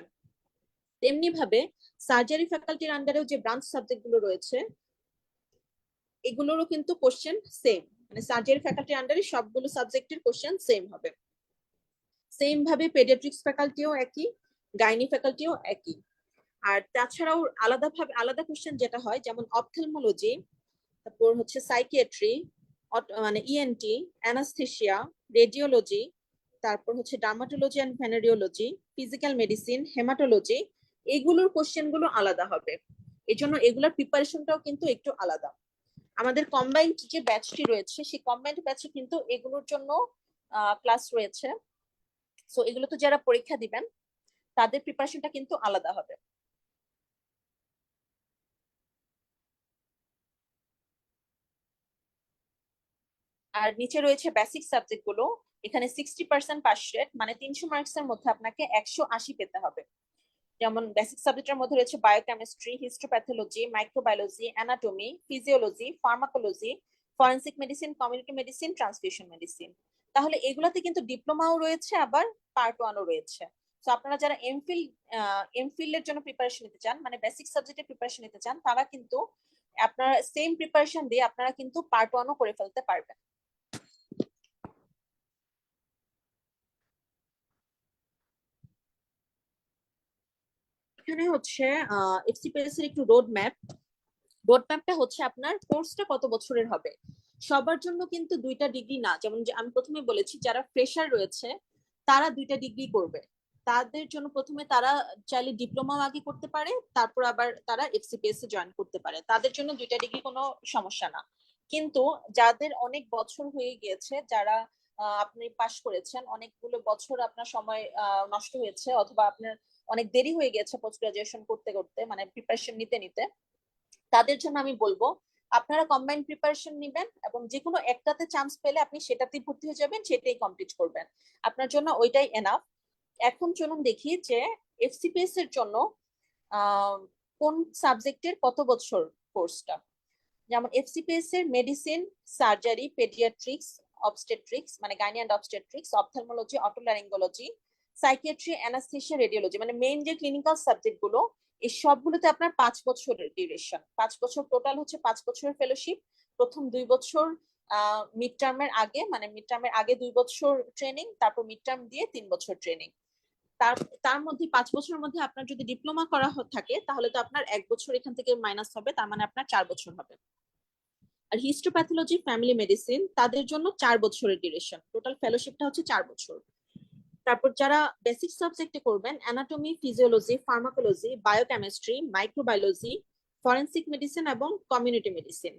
তেমনি ভাবে সার্জারি ফ্যাকাল্টির আন্ডারেও যে ব্রাঞ্চ সাবজেক্ট গুলো রয়েছে এগুলোরও কিন্তু কোশ্চেন সেম, মানে সার্জারি ফ্যাকাল্টির আন্ডারে সবগুলো সাবজেক্টের কোশ্চেন সেম হবে। সেম ভাবে পেডিয়াট্রিক্স ফ্যাকাল্টিও একই, গাইনি ফ্যাকাল্টিও একই। আর তাছাড়াও আলাদা কোশ্চেন যেটা হয়, যেমন অপথেলমোলজি, তারপর হচ্ছে সাইকিয়াট্রি, মানে ইএনটি, অ্যানাস্থেশিয়া, রেডিওলজি, তারপর হচ্ছে dermatology and ভেনেরিওলজি, physical medicine, haematology, এগুলোর কোশ্চেন গুলো আলাদা হবে। এই জন্য এগুলোর প্রিপারেশনটাও কিন্তু একটু আলাদা। আমাদের কম্বাইন্ড যে ব্যাচটি রয়েছে সেই কম্বাইন্ড ব্যাচে কিন্তু এগুলোর জন্য ক্লাস রয়েছে। সো এগুলো তো যারা পরীক্ষা দিবেন তাদের প্রিপারেশনটা কিন্তু আলাদা হবে। আর নিচে রয়েছে বেসিক সাবজেক্ট গুলো। এখানে 60% পাস রেট, মানে 300 মার্কস এর মধ্যে আপনাকে 180 পেতে হবে। যেমন বেসিক সাবজেক্টের মধ্যে রয়েছে biochemistry, histopathology, microbiology, anatomy, physiology, pharmacology, forensic medicine, community medicine, transfusion medicine. তাহলে এগুলাতে কিন্তু ডিপ্লোমাও রয়েছে, আবার পার্ট ওয়ানও রয়েছে। তো আপনারা যারা এমফিল এর জন্য প্রিপারেশন নিতে চান, মানে বেসিক সাবজেক্টের প্রিপারেশন নিতে চান, তারা কিন্তু আপনারা সেম প্রিপারেশন দিয়ে আপনারা কিন্তু পার্ট ওয়ানও করে ফেলতে পারবেন। এখানে হচ্ছে এফসিপিএস এর একটু রোড ম্যাপটা হচ্ছে আপনার কোর্সটা কত বছরের হবে। সবার জন্য কিন্তু 2টা ডিগ্রি না, যেমন যে আমি প্রথমে বলেছি যারা ফ্রেশার রয়েছে তারা 2টা ডিগ্রি করবে, তাদের জন্য প্রথমে তারা চাইলে ডিপ্লোমা আগে করতে পারে, তারপর আবার তারা এফসিপিএস এ জয়েন করতে পারে, তাদের জন্য 2টা ডিগ্রি কোনো সমস্যা না। কিন্তু যাদের অনেক বছর হয়ে গিয়েছে, যারা আপনি পাশ করেছেন, অনেকগুলো বছর আপনার সময় নষ্ট হয়েছে, অথবা আপনার অনেক দেরি হয়ে গেছে পোস্ট গ্রাজুয়েশন করতে করতে, মানে প্রিপারেশন নিতে নিতে, তাদের জন্য আমি বলবো আপনারা কম্বাইন্ড প্রিপারেশন নেবেন এবং যে কোনো একটাতে চান্স পেলে আপনি সেটাতেই ভর্তি হয়ে যাবেন, সেটাই কমপ্লিট করবেন, আপনার জন্য ওইটাই এনাফ। এখন চলুন দেখি যে এফসিপিএস এর জন্য আহ, কোন সাবজেক্টের কত বছর কোর্সটা। যেমন এফসিপিএস এর মেডিসিন, সার্জারি, পেডিয়াট্রিক্স, অবস্টেট্রিক্স মানে gynae and obstetrics, ophthalmology, otolaryngology, psychiatry, anaesthesia, radiology, মানে মেইন যে ক্লিনিক্যাল সাবজেক্ট গুলো, এই সবগুলোতে আপনার 5 বছরের ডিউরেশন, 5 বছর টোটাল হচ্ছে 5 বছরের ফেলোশিপ। প্রথম 2 বছর মিড টার্মের আগে, মানে মিড টার্মের আগে 2 বছর ট্রেনিং, তারপর মিড টার্ম দিয়ে 3 বছর ট্রেনিং। তার তার মধ্যে 5 বছরের মধ্যে আপনার যদি ডিপ্লোমা করা থাকে তাহলে তো আপনার 1 বছর এখান থেকে মাইনাস হবে, তার মানে আপনার 4 বছর হবে। আর হিস্টোপ্যাথোলজি, ফ্যামিলি মেডিসিন, তাদের জন্য 4 বছরের ডিউরেশন, টোটাল ফেলোশিপটা হচ্ছে 4 বছর। তারপর যারা বেসিক সাবজেক্টে করবেন, anatomy, physiology, pharmacology, biochemistry, microbiology, forensic medicine এবং কমিউনিটি মেডিসিন,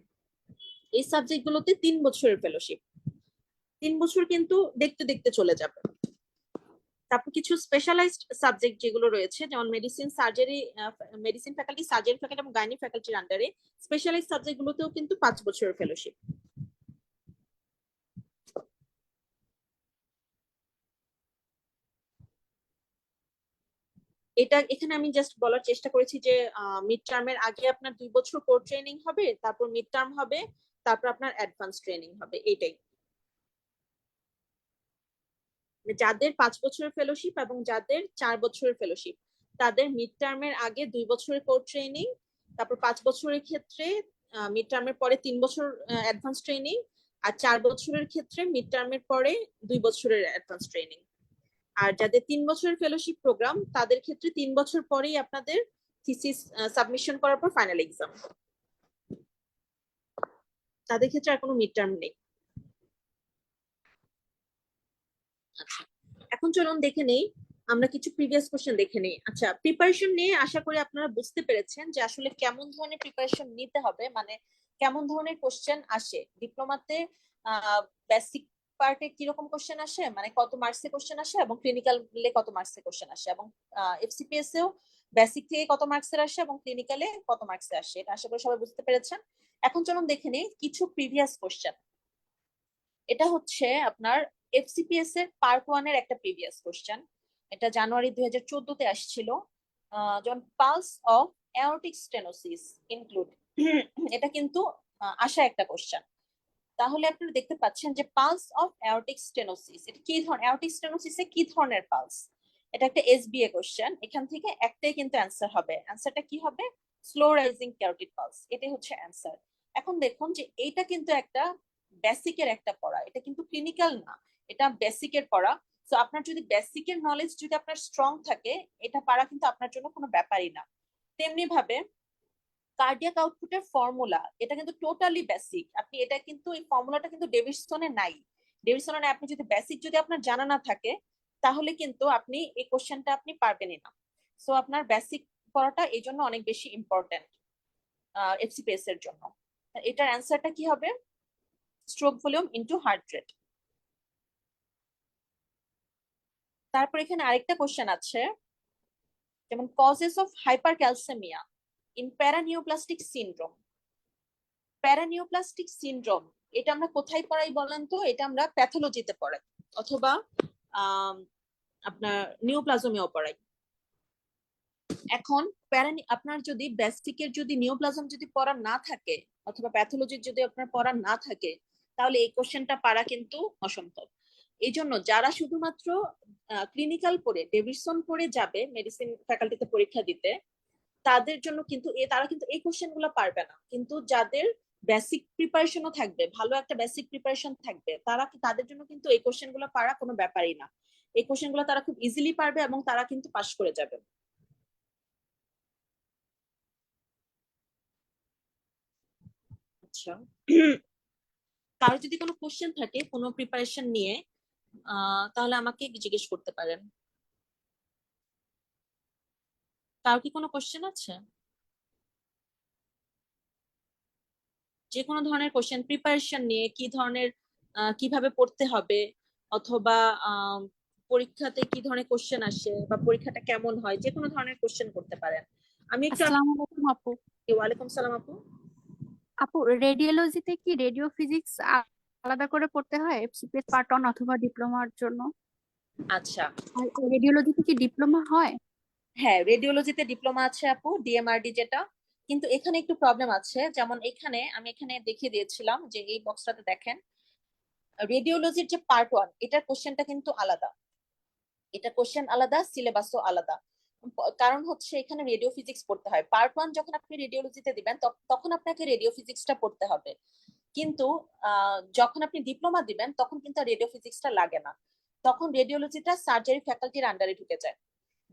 এই সাবজেক্ট গুলোতে 3 বছরের ফেলোশিপ। 3 বছর কিন্তু দেখতে দেখতে চলে যাবে। তারপর কিছু স্পেশালাইজড সাবজেক্ট যেগুলো রয়েছে, যেমন medicine, surgery, medicine faculty, surgery faculty এবং গাইনি ফ্যাকাল্টির আন্ডারে স্পেশালাইজড সাবজেক্ট গুলোতেও কিন্তু 5 বছরের ফেলোশিপ। এটা এখানে আমি জাস্ট বলার চেষ্টা করেছি যে মিড টার্মের আগে আপনার 2 বছর কোর ট্রেনিং হবে, তারপর মিড টার্ম হবে, তারপর আপনার অ্যাডভান্স ট্রেনিং হবে, এইটাই। মানে যাদের 5 বছরের ফেলোশিপ এবং যাদের 4 বছরের ফেলোশিপ, তাদের মিড টার্মের আগে 2 বছরের কোর ট্রেনিং, তারপর 5 বছরের ক্ষেত্রে মিড টার্মের পরে 3 বছর অ্যাডভান্স ট্রেনিং, আর 4 বছরের ক্ষেত্রে মিড টার্মের পরে 2 বছরের অ্যাডভান্স ট্রেনিং। আর যাদের 3 বছরের ফেলোশিপ প্রোগ্রাম, তাদের ক্ষেত্রে 3 বছর পরেই আপনাদের থিসিস সাবমিশন করার পর ফাইনাল এক্সাম, তাদের ক্ষেত্রে আর কোনো মিড টার্ম নেই। আচ্ছা, এখন চলুন দেখে নেই, আমরা কিছু প্রিভিয়াস কোশ্চেন দেখে নেই। আচ্ছা, প্রিপারেশন নিয়ে আশা করি আপনারা বুঝতে পেরেছেন যে আসলে কেমন ধরনের প্রিপারেশন নিতে হবে, মানে কেমন ধরনের কোশ্চেন আসে ডিপ্লোমাতে। বেসিক পার্টে কিরকম কোশ্চেন আসে, মানে কত মার্কসে কোশ্চেন আসে, এবং ক্লিনিক্যালে কত মার্কসে কোশ্চেন আসে, এবং এফসিপিএস এও বেসিক থেকে কত মার্কসের আসে এবং ক্লিনিক্যালে কত মার্কসে আসে, এটা আশা করি সবাই বুঝতে পেরেছেন। এখন চলুন দেখে নেই কিছু প্রিভিয়াস কোশ্চেন। এটা হচ্ছে আপনার এফসিপিএস এর পার্ট 1 এর একটা প্রিভিয়াস কোশ্চেন। এটা জানুয়ারি 2014-তে আসছিল, যখন pulse of aortic stenosis include, এটা কিন্তু আসা একটা কোশ্চেন। তাহলে আপনারা দেখতে পাচ্ছেন যে পালস অফ অ্যাওর্টিক স্টেনোসিস, এটা কি ধরনের, অ্যাওর্টিক স্টেনোসিসে কি ধরনের পালস, এটা একটা এসবিএ কোশ্চেন। এখান থেকে একটাই কিন্তু অ্যান্সার হবে, অ্যান্সারটা কি হবে, স্লো রাইজিং ক্যারোটিড পালস, এটাই হচ্ছে অ্যান্সার। এখন দেখুন যে এইটা কিন্তু একটা বেসিকের একটা পড়া, এটা কিন্তু ক্লিনিক্যাল না, এটা বেসিকের পড়া। তো আপনার যদি বেসিকের নলেজ যদি আপনার স্ট্রং থাকে, এটা পারা কিন্তু আপনার জন্য কোনো ব্যাপারই না। তেমনি ভাবে কার্ডিয়াক আউটপুটের ফর্মুলা, এটা কিন্তু টোটালি বেসিক, আপনি এটা কিন্তু এই ফর্মুলাটা কিন্তু ডেভিডসনে নাই, ডেভিডসনে আপনি যদি বেসিক যদি আপনার জানা না থাকে, তাহলে কিন্তু আপনি এই কোশ্চেনটা আপনি পারবেনই না। সো আপনার বেসিক পড়াটা এই জন্য অনেক বেশি ইম্পর্টেন্ট এফসিপিএস এর জন্য। এটার অ্যান্সারটা কি হবে, stroke volume into heart rate. তারপর এখানে আরেকটা কোশ্চেন আছে, যেমন causes of hypercalcaemia in paraneoplastic syndrome. Paraneoplastic syndrome এটা আমরা কোথায় পড়াই বলেন তো, এটা আমরা প্যাথোলজিতে পড়াই, অথবা আপনার নিওপ্লাজমেও পড়াই। এখন আপনার যদি বেসিকের যদি নিওপ্লাজম যদি পড়া না থাকে, অথবা প্যাথোলজির যদি আপনার পড়া না থাকে, তাহলে এই কোশ্চেনটা পারা কিন্তু অসম্ভব। এই জন্য যারা শুধুমাত্র ক্লিনিক্যাল পড়ে ডেভিডসন পড়ে যাবে মেডিসিন ফ্যাকাল্টিতে পরীক্ষা দিতে, তাদের জন্য কিন্তু তারা কিন্তু এই কোশ্চেন গুলো পারবে না। কিন্তু যাদের বেসিক প্রিপারেশনও থাকবে, ভালো একটা বেসিক প্রিপারেশন থাকবে, তাদের জন্য কিন্তু এই কোশ্চেন গুলো পারা কোনো ব্যাপারই না। এই কোশ্চেন গুলো তারা খুব ইজিলি পারবে এবং তারা কিন্তু পাস করে যাবে। আচ্ছা, কারো যদি কোনো কোশ্চেন থাকে কোনো প্রিপারেশন নিয়ে তাহলে আমাকে জিজ্ঞেস করতে পারেন। কারো কি কোনো কোশ্চেন আছে? যে কোনো ধরনের কোশ্চেন প্রিপারেশন নিয়ে, কি ধরনের কিভাবে পড়তে হবে, অথবা আহ, পরীক্ষাতে কি ধরনের কোশ্চেন আসে বা পরীক্ষাটা কেমন হয়, যে কোনো ধরনের কোশ্চেন করতে পারেন। আমি একটু আসসালামু আলাইকুম আপু। ওয়ালাইকুম সালাম আপু। আপু রেডিওলজিতে কি রেডিও ফিজিক্স আলাদা করে পড়তে হয় এফসিপিএস পার্ট 1 অথবা ডিপ্লোমার জন্য? আচ্ছা, আর রেডিওলজিতে কি ডিপ্লোমা হয়? হ্যাঁ, রেডিওলজিতে ডিপ্লোমা আছে আপু, ডিএমআরডি যেটা। কিন্তু এখানে একটু প্রবলেম আছে, যেমন আমি এখানে দেখিয়ে দিয়েছিলাম যে এই বক্সটাতে দেখেন, রেডিওলজির যে পার্ট 1 এটার কোশ্চেনটা কিন্তু আলাদা, এটা কোশ্চেন আলাদা, সিলেবাসও আলাদা। কারণ হচ্ছে এখানে রেডিও ফিজিক্স পড়তে হয়। পার্ট 1 যখন আপনি রেডিওলজিতে দিবেন তখন আপনাকে রেডিও ফিজিক্সটা পড়তে হবে। কিন্তু যখন আপনি ডিপ্লোমা দিবেন তখন কিন্তু রেডিও ফিজিক্সটা লাগে না, তখন রেডিওলজিটা সার্জারি ফ্যাকাল্টির আন্ডারে ঢুকে যায়।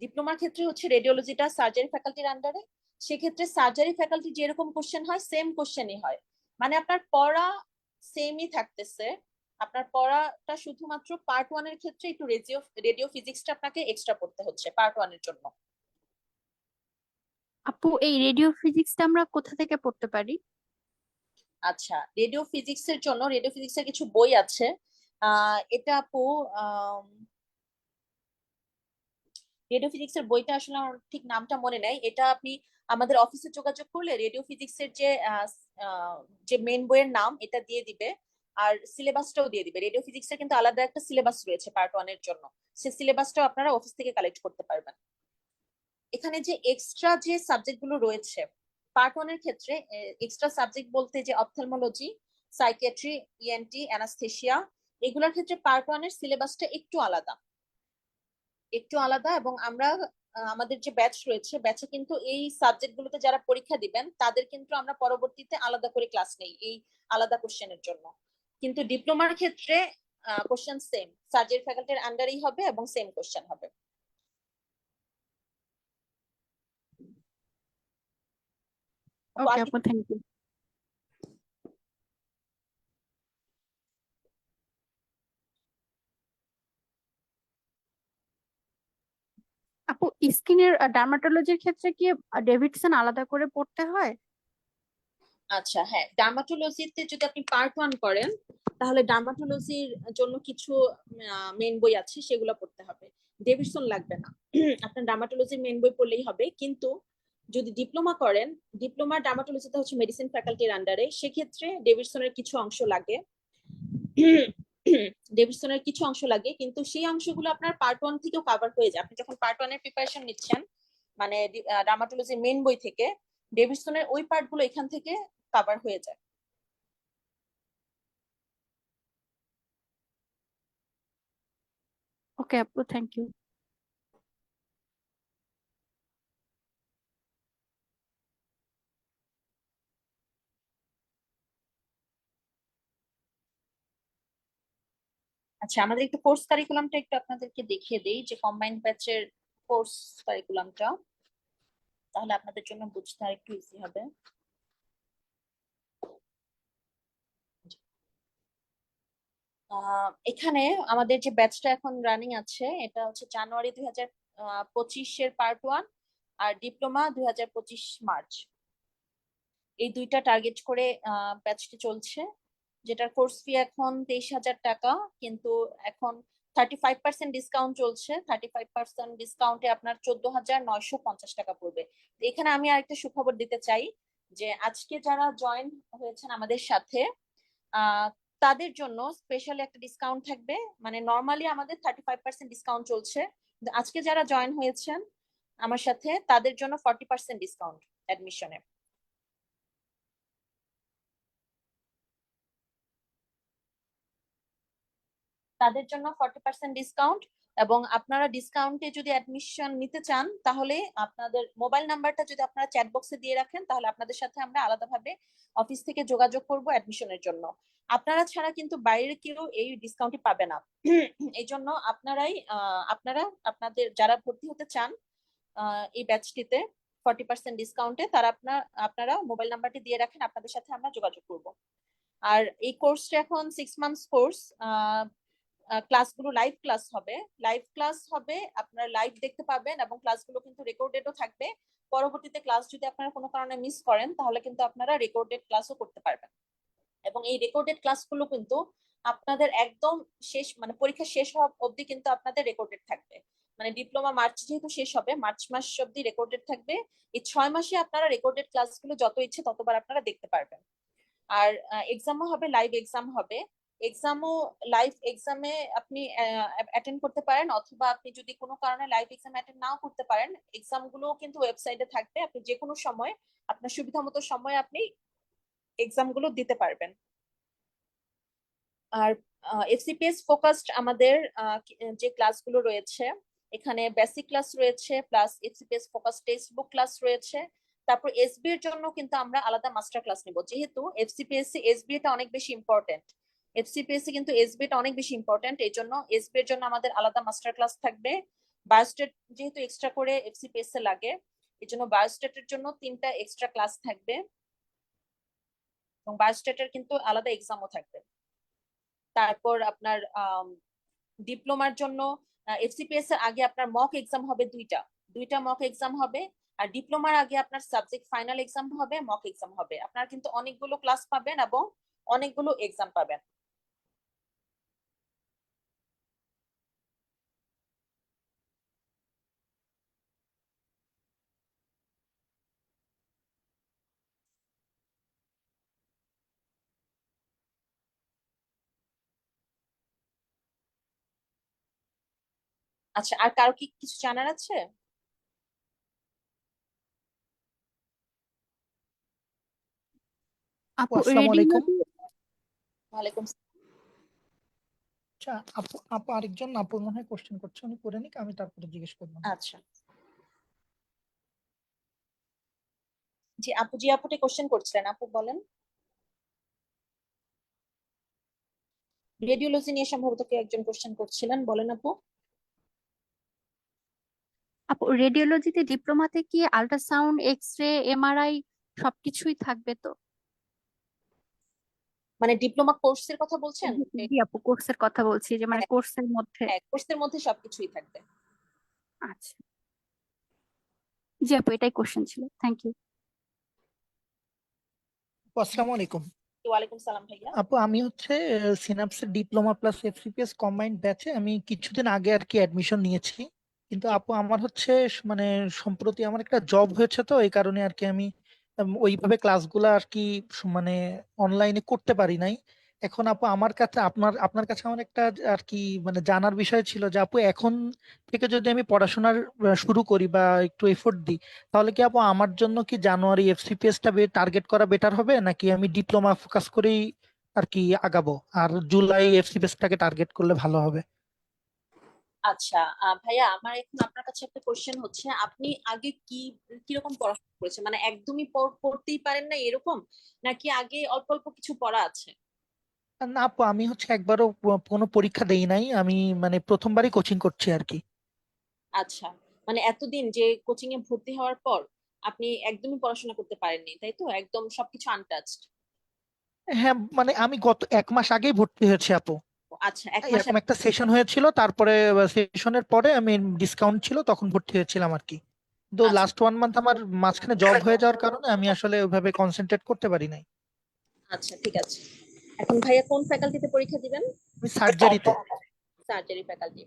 ডিপ্লোমার ক্ষেত্রে হচ্ছে রেডিওলজিটা সার্জারি ফ্যাকাল্টির আন্ডারে, সেক্ষেত্রে সার্জারি ফ্যাকাল্টি যেরকম কোশ্চেন হয় সেম কোশ্চেনই হয়, মানে আপনার পড়া সেমই থাকতেছে। আপনার পড়াটা শুধুমাত্র পার্ট 1 এর ক্ষেত্রে একটু রেডিও ফিজিক্সটা আপনাকে এক্সট্রা পড়তে হচ্ছে পার্ট 1 এর জন্য। আপু এই রেডিও ফিজিক্সটা আমরা কোথা থেকে পড়তে পারি? আচ্ছা, রেডিও ফিজিক্স এর জন্য রেডিও ফিজিক্স এর কিছু বই আছে। এটা আপু রেডিও ফিজিক্স এর বইটা আসলে আমার ঠিক নামটা মনে নাই। এটা আপনি আমাদের অফিসে যোগাযোগ করলে রেডিও ফিজিক্স এর যে মেন বইয়ের নাম এটা দিয়ে দিবে, আর সিলেবাসটাও দিয়ে দিবে। রেডিও ফিজিক্স এর কিন্তু আলাদা একটা সিলেবাস রয়েছে পার্ট 1 এর জন্য, সেই সিলেবাসটাও আপনারা অফিস থেকে কালেক্ট করতে পারবেন। এখানে যে এক্সট্রা যে সাবজেক্ট গুলো রয়েছে পার্ট 1 এর ক্ষেত্রে, এক্সট্রা সাবজেক্ট বলতে যে অপথলমোলজি, সাইকিয়াট্রি, ইএনটি, অ্যানাস্থেশিয়া, এগুলোর ক্ষেত্রে পার্ট 1 এর সিলেবাসটা একটু আলাদা। এবং আমরা আমাদের যে ব্যাচ রয়েছে, ব্যাচে কিন্তু এই সাবজেক্ট গুলোতে যারা পরীক্ষা দিবেন তাদের কিন্তু আমরা পরবর্তীতে আলাদা করে ক্লাস নেই এই আলাদা কোশ্চেনের জন্য। কিন্তু ডিপ্লোমার ক্ষেত্রে কোশ্চেন সেম, সার্জারি ফ্যাকাল্টির আন্ডারেই হবে এবং সেম কোশ্চেন হবে। ওকে আপু, থ্যাংক ইউ। আপু স্কিনের ডার্মাটোলজির ক্ষেত্রে কি ডেভিডসন আলাদা করে পড়তে হয়? আচ্ছা, হ্যাঁ, ডার্মাটোলজিতে যদি আপনি পার্ট 1 করেন তাহলে ডার্মাটোলজির জন্য কিছু মেন বই আছে, সেগুলো পড়তে হবে, ডেভিডসন লাগবে না। আপনার ডার্মাটোলজির মেন বই পড়লেই হবে। কিন্তু যদি ডিপ্লোমা করেন, ডিপ্লোমার ডার্মাটোলজিতে হচ্ছে মেডিসিন ফ্যাকাল্টির আন্ডারে, সেক্ষেত্রে ডেভিডসনের কিছু অংশ লাগে। ডেভিডসনের কিছু অংশ লাগে, কিন্তু সেই অংশগুলো আপনার পার্ট 1 থেকেও কভার হয়ে যায়। আপনি যখন পার্ট 1 এর প্রিপারেশন নিচ্ছেন, মানে ডার্মাটোলজির মেন বই থেকে, ডেভিডসনের ওই পার্টগুলো এখান থেকে কভার হয়ে যায়। ওকে আপু, থ্যাংক ইউ। আচ্ছা, আমাদের একটু কোর্স কারিকুলামটা একটু আপনাদেরকে দেখিয়ে দেই, যে কম্বাইন্ড ব্যাচের কোর্স কারিকুলামটা, তাহলে আপনাদের জন্য বুঝতে আর একটু ইজি হবে। এখানে আমাদের যে ব্যাচটা এখন রানিং আছে এটা হচ্ছে জানুয়ারি 2025-এর পার্ট 1, আর ডিপ্লোমা 2025 মার্চ, এই দুইটা টার্গেট করে ব্যাচটি চলছে, যেটার কোর্স ফি এখন 23,000 টাকা। কিন্তু এখন 35% ডিসকাউন্ট চলছে, 35% ডিসকাউন্টে আপনার 14,950 টাকা পড়বে। তো এখানে আমি আরেকটা সুখবর দিতে চাই, যে আজকে যারা জয়েন হয়েছেন আমাদের সাথে আহ তাদের জন্য স্পেশালি একটা ডিসকাউন্ট থাকবে। মানে নর্মালি আমাদের 35% ডিসকাউন্ট চলছে, কিন্তু আজকে যারা জয়েন হয়েছেন আমার সাথে তাদের জন্য 40% ডিসকাউন্ট অ্যাডমিশনে। তাদের জন্য 40% ডিসকাউন্ট। এবং আপনারা ডিসকাউন্টে যদি অ্যাডমিশন নিতে চান তাহলে আপনাদের মোবাইল নাম্বারটা যদি আপনারা চ্যাট বক্সে দিয়ে রাখেন তাহলে আপনাদের সাথে আমরা আলাদাভাবে অফিস থেকে যোগাযোগ করব অ্যাডমিশনের জন্য। আপনারা ছাড়া কিন্তু বাইরে কেউ এই ডিসকাউন্টটি পাবে না। এই জন্য আপনারা আপনাদের যারা ভর্তি হতে চান এই ব্যাচটিতে 40% ডিসকাউন্টে আপনারা মোবাইল নাম্বারটি দিয়ে রাখেন, আপনাদের সাথে আমরা যোগাযোগ করব। আর এই কোর্সটা এখন 6 মান্থস কোর্স। ক্লাসগুলো লাইভ ক্লাস হবে, আপনারা লাইভ দেখতে পাবেন এবং ক্লাসগুলো কিন্তু রেকর্ডেডও থাকবে। পরবর্তীতে ক্লাস যদি আপনারা কোনো কারণে মিস করেন তাহলে কিন্তু আপনারা রেকর্ডেড ক্লাসও করতে পারবেন। এবং এই রেকর্ডেড ক্লাসগুলো কিন্তু আপনাদের একদম শেষ, মানে পরীক্ষা শেষ হওয়া অবধি কিন্তু আপনাদের রেকর্ডেড থাকবে। মানে ডিপ্লোমা মার্চ যেহেতু শেষ হবে, মার্চ মাস অবধি রেকর্ডেড থাকবে। এই 6 মাসে আপনারা রেকর্ডেড ক্লাসগুলো যত ইচ্ছে ততবার আপনারা দেখতে পারবেন। আর এক্সামও হবে, লাইভ এক্সাম হবে। লাইভ এক্সামে আপনি অ্যাটেন্ড করতে পারেন, অথবা আপনি যদি কোনো কারণে লাইভ এক্সাম অ্যাটেন্ড নাও করতে পারেন, এক্সাম গুলো কিন্তু ওয়েবসাইটে থাকবে। আপনি যে কোনো সময় আপনার সুবিধা মতো সময় আপনি এক্সাম গুলো দিতে পারবেন। আর এফসিপিএস ফোকাসড আমাদের যে ক্লাসগুলো রয়েছে, এখানে বেসিক ক্লাস রয়েছে, plus FCPS focus text book class রয়েছে। তারপর এসবি এর জন্য কিন্তু আমরা আলাদা মাস্টার ক্লাস নিব, যেহেতু এফসিপিএসসি এসবি এটা অনেক বেশি ইম্পর্টেন্ট। এফসিপিএসসি কিন্তু এসবি এটা অনেক বেশি ইম্পর্টেন্ট, এই জন্য এসবি এর জন্য আমাদের আলাদা মাস্টার ক্লাস থাকবে। বায়োস্টেট যেহেতু এক্সট্রা করে এফসিপিএসসি লাগে, এই জন্য বায়োস্টেটের জন্য 3টা এক্সট্রা ক্লাস থাকবে, এবং বায়োস্টেটের কিন্তু আলাদা এক্সামও থাকবে। তারপর আপনার ডিপ্লোমার জন্য এফসিপিএস এর আগে আপনার মক এক্সাম হবে দুইটা মক এক্সাম হবে। আর ডিপ্লোমার আগে আপনার সাবজেক্ট ফাইনাল এক্সাম হবে, মক এক্সাম হবে। আপনারা কিন্তু অনেকগুলো ক্লাস পাবেন এবং অনেকগুলো এক্সাম পাবেন। আচ্ছা, আর কারো কি কিছু জানার আছে? আপু আসসালামু আলাইকুম। রেডিওলজি ওয়ালাইকুম। আচ্ছা, আপু আপু আরেকজন আপু মনে হয় কোশ্চেন করছে, উনি করে নিক, আমি তারপরে জিজ্ঞেস করবো। আচ্ছা, জি আপু, আপনি কোশ্চেন করছিলেন, আপু বলেন। রেডিওলজি নিয়ে সম্ভবত কেউ একজন কোশ্চেন করছিলেন, বলেন আপু। আপু রেডিওলজিতে ডিপ্লোমাতে কি আল্ট্রাসাউন্ড, এক্সরে, এমআরআই সবকিছুই থাকবে তো? মানে ডিপ্লোমা কোর্সের কথা বলছেন? জি আপু, কোর্সের কথা বলছি, যে মানে হ্যাঁ, কোর্সের মধ্যে। হ্যাঁ, কোর্সের মধ্যে সবকিছুই থাকবে। আচ্ছা, জি আপু, এটাই কোশ্চেন ছিল, থ্যাংক ইউ। আসসালামু আলাইকুম। ওয়ালাইকুম সালাম ভাইয়া। আপু আমি হচ্ছে সিনাপসের ডিপ্লোমা প্লাস এফসিপিএস কম্বাইন্ড ব্যাচে আমি কিছুদিন আগে আর কি অ্যাডমিশন নিয়েছি। কিন্তু জি। আপু আমার হচ্ছে মানে সম্প্রতি আমার একটা জব হয়েছে, তো এই কারণে আর কি আমি ওইভাবে ক্লাসগুলো আর কি মানে অনলাইনে করতে পারি নাই। এখন আপু আমার কাছে আপনার কাছে আমার একটা আর কি মানে জানার বিষয় ছিল যে আপু এখন থেকে যদি আমি পড়াশোনার শুরু করি বা একটু এফোর্ট দিই, তাহলে কি আপু আমার জন্য কি জানুয়ারি এফসিপিএসটা টার্গেট করা বেটার হবে, নাকি আমি ডিপ্লোমা ফোকাস করেই আর কি আগাবো, আর জুলাই এফসিপিএসটাকে টার্গেট করলে ভালো হবে? আচ্ছা, ভাইয়া আমার এখন আপনার কাছে একটা কোশ্চেন হচ্ছে, আপনি আগে কিরকম পড়াশোনা করেছেন? মানে একদমই পড়তেই পারেন না এরকম, নাকি আগে অল্প অল্প কিছু পড়া আছে? না আপু, আমি হচ্ছে একবারও কোনো পরীক্ষা দেই নাই, আমি মানে প্রথমবারই কোচিং করছি আর কি। আচ্ছা, মানে এতদিন যে কোচিং এ ভর্তি হওয়ার পর আপনি একদমই পড়াশোনা করতে পারেননি, তাই তো? একদম সবকিছু আনটাচড। হ্যাঁ, মানে আমি গত 1 মাস আগেই ভর্তি হয়েছি আপু। আচ্ছা, 1 মাস এরকম আগে। একটা সেশন হয়েছিল, তারপরে সেশনের পরে আমি ডিসকাউন্ট ছিল তখন ভর্তি হয়েছিলাম আর কি। তো আচ্ছা, লাস্ট 1 মান্থ আমার মাঝখানে জব হয়ে যাওয়ার কারণে আমি আসলে ওইভাবে কনসেন্ট্রেট করতে পারি নাই। আচ্ছা, ঠিক আছে। এখন ভাইয়া কোন ফ্যাকাল্টিতে পরীক্ষা দিবেন? আমি সার্জারিতে। Surgery faculty.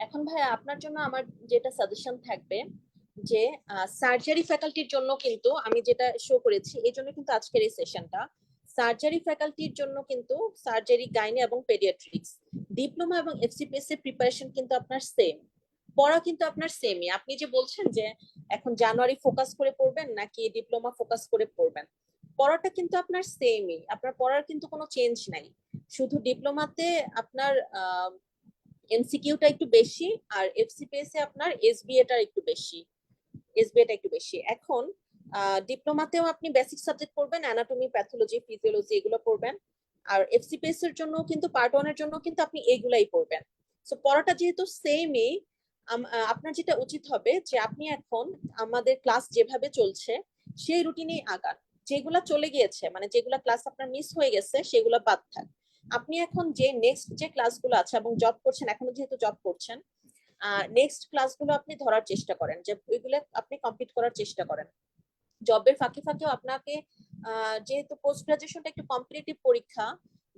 এখন ভাইয়া আপনার জন্য আমার যেটা সাজেশন থাকবে, যে সার্জারি ফ্যাকাল্টির জন্য কিন্তু আমি যেটা শো করেছি এই জন্য কিন্তু আজকের এই সেশনটা সার্জারি ফ্যাকাল্টির জন্য কিন্তু সার্জারি, গাইনি এবং পেডিয়াট্রিক্স, ডিপ্লোমা এবং এফসিপিএস এর প্রিপারেশন কিন্তু আপনার সেম, পড়া কিন্তু আপনার সেমই। আপনি যে বলছেন যে এখন জানুয়ারি ফোকাস করে পড়বেন নাকি ডিপ্লোমা ফোকাস করে পড়বেন, পড়াটা কিন্তু আপনার সেমই, আপনার পড়ার কিন্তু কোনো চেঞ্জ নাই। শুধু ডিপ্লোমাতে আপনার এমসিকিউটা একটু বেশি, আর এফসিপিএস এ আপনার এসবিএটা একটু বেশি, এসবিএটা একটু বেশি। এখন ডিপ্লোমাতেও আপনি বেসিক সাবজেক্ট পড়বেন, অ্যানাটমি, প্যাথোলজি, ফিজিওলজি এগুলো পড়বেন। আর এফসিপিএস এর জন্য কিন্তু পার্ট 1 এর জন্য কিন্তু আপনি এগুলাই পড়বেন। সো পড়াটা যেহেতু সেমই, আপনার যেটা উচিত হবে যে আপনি এখন আমাদের ক্লাস যেভাবে চলছে সেই রুটিনেই আগান। যেগুলা চলে গিয়েছে মানে যেগুলা ক্লাস আপনার মিস হয়ে গেছে সেগুলো বাদ থাক। আপনি এখন যে নেক্সট যে ক্লাসগুলো আছে এবং জব করছেন, এখনো যেহেতু জব করছেন, নেক্সট ক্লাসগুলো আপনি ধরার চেষ্টা করেন, যে ওইগুলো আপনি কমপ্লিট করার চেষ্টা করেন। জবের ফাঁকে ফাঁকেও আপনাকে যেহেতু পোস্ট গ্রাজুয়েশনটা একটু কম্পিটিটিভ পরীক্ষা,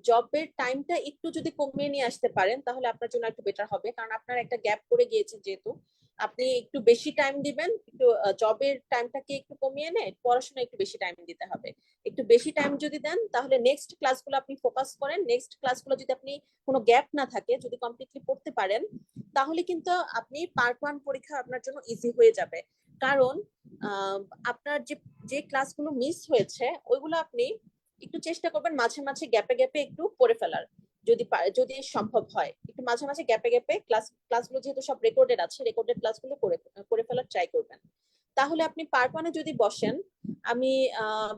জবের টাইমটা একটু যদি কমিয়ে নিয়ে আসতে পারেন তাহলে আপনার জন্য একটু বেটার হবে, কারণ আপনার একটা গ্যাপ পড়ে গিয়েছে। যেহেতু আপনি একটু বেশি টাইম দিবেন, একটু জবের টাইমটাকে একটু কমিয়ে এনে পড়াশোনা একটু বেশি টাইম দিতে হবে। একটু বেশি টাইম যদি দেন তাহলে নেক্সট ক্লাসগুলো আপনি ফোকাস করেন। নেক্সট ক্লাসগুলো যদি আপনি কোনো গ্যাপ না থাকে যদি কমপ্লিটলি পড়তে পারেন তাহলে কিন্তু আপনি পার্ট ওয়ান পরীক্ষা আপনার জন্য ইজি হয়ে যাবে। কারণ আপনার যে যে ক্লাসগুলো মিস হয়েছে ওইগুলো আপনি একটু চেষ্টা করবেন মাঝে মাঝে গ্যাপে গ্যাপে একটু পড়ে ফেলার, যদি যদি সম্ভব হয় একটু মাঝে মাঝে গ্যাপে গ্যাপে ক্লাসগুলো যেহেতু সব রেকর্ডেড আছে, রেকর্ডেড ক্লাসগুলো করে ফেলার ট্রাই করবেন। তাহলে আপনি পার্ট ওয়ানে যদি বসেন, আমি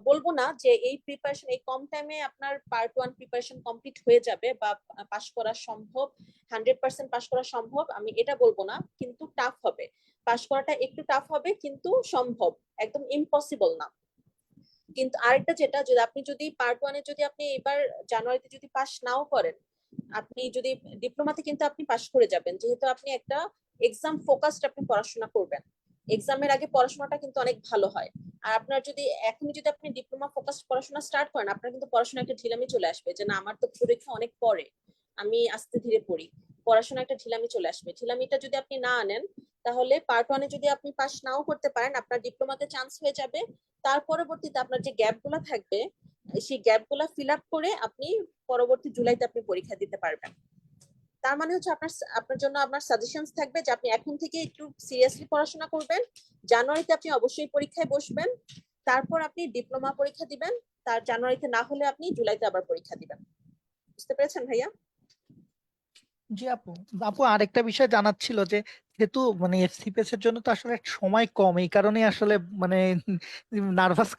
বলবো না যে এই প্রিপারেশন এই কম টাইমে আপনার পার্ট ওয়ান প্রিপারেশন কমপ্লিট হয়ে যাবে বা পাস করা সম্ভব, 100% পাস করা সম্ভব, আমি এটা বলবো না, কিন্তু টাফ হবে। পাস করাটা একটু টাফ হবে কিন্তু সম্ভব, একদম ইম্পসিবল না। কিন্তু আরেকটা যেটা, যদি আপনি যদি পার্ট ওয়ানে যদি আপনি এবার জানুয়ারিতে যদি পাস নাও করেন, আপনি যদি ডিপ্লোমাতে কিন্তু আপনি পাস করে যাবেন, যেহেতু আপনি একটা এক্সাম ফোকাসড আপনি পড়াশোনা করবেন। এক্সামের আগে পড়াশোনাটা কিন্তু অনেক ভালো হয়। আর আপনার যদি এখনই যদি আপনি ডিপ্লোমা ফোকাসড পড়াশোনা স্টার্ট করেন, আপনার কিন্তু পড়াশোনা একটা ঢিলামি চলে আসবে, যে না আমার তো পরীক্ষা অনেক পরে, আমি আস্তে ধীরে পড়ি, পড়াশোনা একটা ঢিলামি চলে আসবে। ঢিলামিটা যদি আপনি না আনেন তাহলে পার্ট ওয়ানে যদি আপনি পাস নাও করতে পারেন আপনার ডিপ্লোমাতে চান্স হয়ে যাবে। তার পরবর্তীতে আপনার যে গ্যাপ গুলা থাকবে সেই গ্যাপ গুলা ফিল আপ করে আপনি পরবর্তী জুলাইতে আপনি পরীক্ষা দিতে পারবেন। তার মানে হচ্ছে আপনার আপনার জন্য আপনার সাজেশনস থাকবে যে আপনি এখন থেকে একটু সিরিয়াসলি পড়াশোনা করবেন, জানুয়ারিতে আপনি অবশ্যই পরীক্ষায় বসবেন, তারপর আপনি ডিপ্লোমা পরীক্ষা দিবেন, তার জানুয়ারিতে না হলে আপনি জুলাইতে আবার পরীক্ষা দিবেন। বুঝতে পেরেছেন ভাইয়া? জি আপু। আপু আরেকটা বিষয় জানার ছিল যে যেহেতু মানে এফসিপিএস এর জন্য তো আসলে সময় কম, এই কারণে আসলে মানে নার্ভাস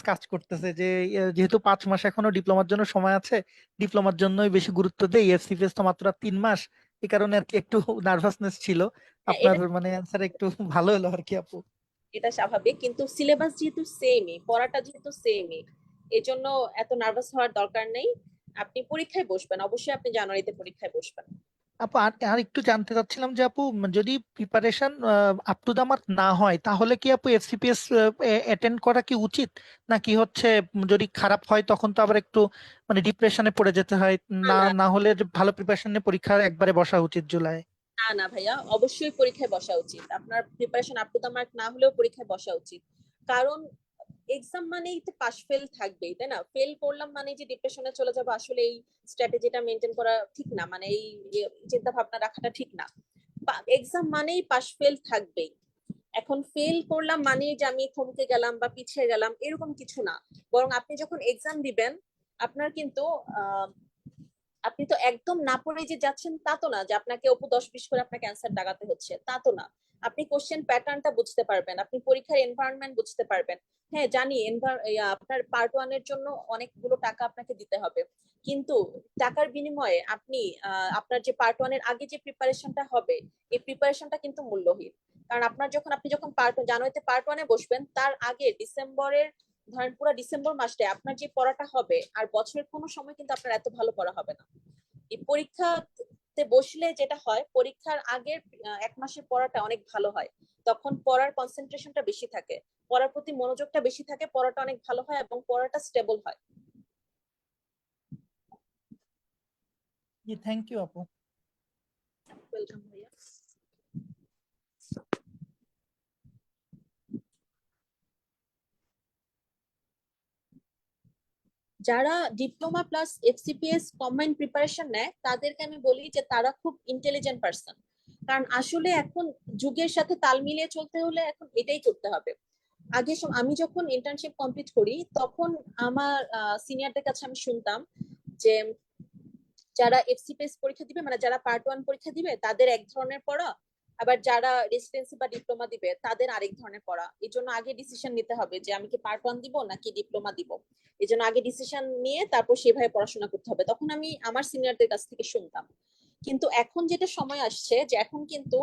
কাজ করতেছে যে যেহেতু 5 মাস এখনো ডিপ্লোমার জন্য সময় আছে, ডিপ্লোমার জন্যই বেশি গুরুত্ব দেই, এফসিপিএস তো মাত্র 3 মাস, এই কারণে আর কি একটু নার্ভাসনেস ছিল। হ্যাঁ, আপনার এটা মানে অ্যান্সার একটু ভালো হলো আর কি আপু। এটা স্বাভাবিক, কিন্তু সিলেবাস যেহেতু সেমই, পড়াটা যেহেতু সেমই, এজন্য এত নার্ভাস হওয়ার দরকার নেই। আপনি পরীক্ষায় বসবেন, অবশ্যই আপনি জানুয়ারিতে পরীক্ষায় বসবেন। আপু আর আর একটু জানতে চাচ্ছিলাম যে আপু যদি preparation up to the mark না হয় তাহলে কি আপু এফসিপিএস অ্যাটেন্ড করা কি উচিত, নাকি হচ্ছে যদি খারাপ হয় তখন তো আবার একটু মানে ডিপ্রেশনে পড়ে যেতে হয়, না না না না হলে যে ভালো প্রিপারেশন নিয়ে পরীক্ষা একবারে বসা উচিত জুলাই? না না ভাইয়া, অবশ্যই পরীক্ষায় বসা উচিত। আপনার preparation up to the mark না হলেও পরীক্ষায় বসা উচিত। কারণ এক্সাম মানেই তো পাশ ফেল থাকবেই, তাই না? ফেল করলাম মানে যে ডিপ্রেশনে চলে যাবো, আসলে এই স্ট্র্যাটেজিটা মেনটেন করা ঠিক না, মানে এই চিন্তা ভাবনা রাখাটা ঠিক না। এক্সাম মানেই পাশ ফেল থাকবেই। এখন ফেল করলাম মানে যে আমি থমকে গেলাম বা পিছিয়ে গেলাম এরকম কিছু না। বরং আপনি যখন এক্সাম দিবেন আপনার কিন্তু আপনি তো একদম না পড়ে যে যাচ্ছেন তা তো না, যে আপনাকে অপু 10-20 করে আপনাকে অ্যান্সার দাগাতে হচ্ছে তা তো না। আপনি কোশ্চেন প্যাটার্নটা বুঝতে পারবেন, আপনি পরীক্ষার এনভায়রনমেন্ট বুঝতে পারবেন। হ্যাঁ জানি আপনার পার্ট ওয়ান এর জন্য অনেকগুলো টাকা আপনাকে দিতে হবে, কিন্তু টাকার বিনিময়ে আপনি আপনার যে পার্ট ওয়ান এর আগে যে প্রিপারেশনটা হবে এই প্রিপারেশনটা কিন্তু মূল্যহীন। কারণ আপনি যখন জানুয়ারিতে পার্ট ওয়ানে বসবেন তার আগে ডিসেম্বরের, ধরেন পুরো ডিসেম্বর মাসে আপনার যে পড়াটা হবে আর বছরের কোনো সময় কিন্তু আপনার এত ভালো পড়া হবে না। এই পরীক্ষাতে বসলে যেটা হয়, পরীক্ষার আগের 1 মাসের পড়াটা অনেক ভালো হয়, তখন পড়ার কনসেন্ট্রেশনটা বেশি থাকে, পড়ার প্রতি মনোযোগটা বেশি থাকে, পড়াটা অনেক ভালো হয় এবং পড়াটা স্টেবল হয়। জি থ্যাংক ইউ আপু। ওয়েলকাম ভাইয়া। যারা diploma plus FCPS combined preparation নেয় তাদেরকে আমি বলি যে তারা খুব ইন্টেলিজেন্ট পার্সন। কারণ আসলে এখন যুগের সাথে তাল মিলিয়ে চলতে হলে এখন এটাই করতে হবে। আমি যখন ইন্টার্নশিপ কমপ্লিট করি তখন আমার সিনিয়রদের কাছে আমি শুনতাম যে যারা এফসিপিএস পরীক্ষা দিবে মানে যারা পার্ট ওয়ান পরীক্ষা দিবে তাদের এক ধরনের পড়া, আবার যারা রেসিডেন্সি বা ডিপ্লোমা দিবে তাদের আরেক ধরনের পড়া। এই জন্য আগে ডিসিশন নিতে হবে যে আমি কি পার্ট ওয়ান দিব নাকি ডিপ্লোমা দিব। এই জন্য আগে ডিসিশন নিয়ে তারপর সেভাবে পড়াশোনা করতে হবে, তখন আমি আমার সিনিয়রদের কাছ থেকে শুনতাম। কিন্তু এখন যেটা সময় আসছে যে এখন কিন্তু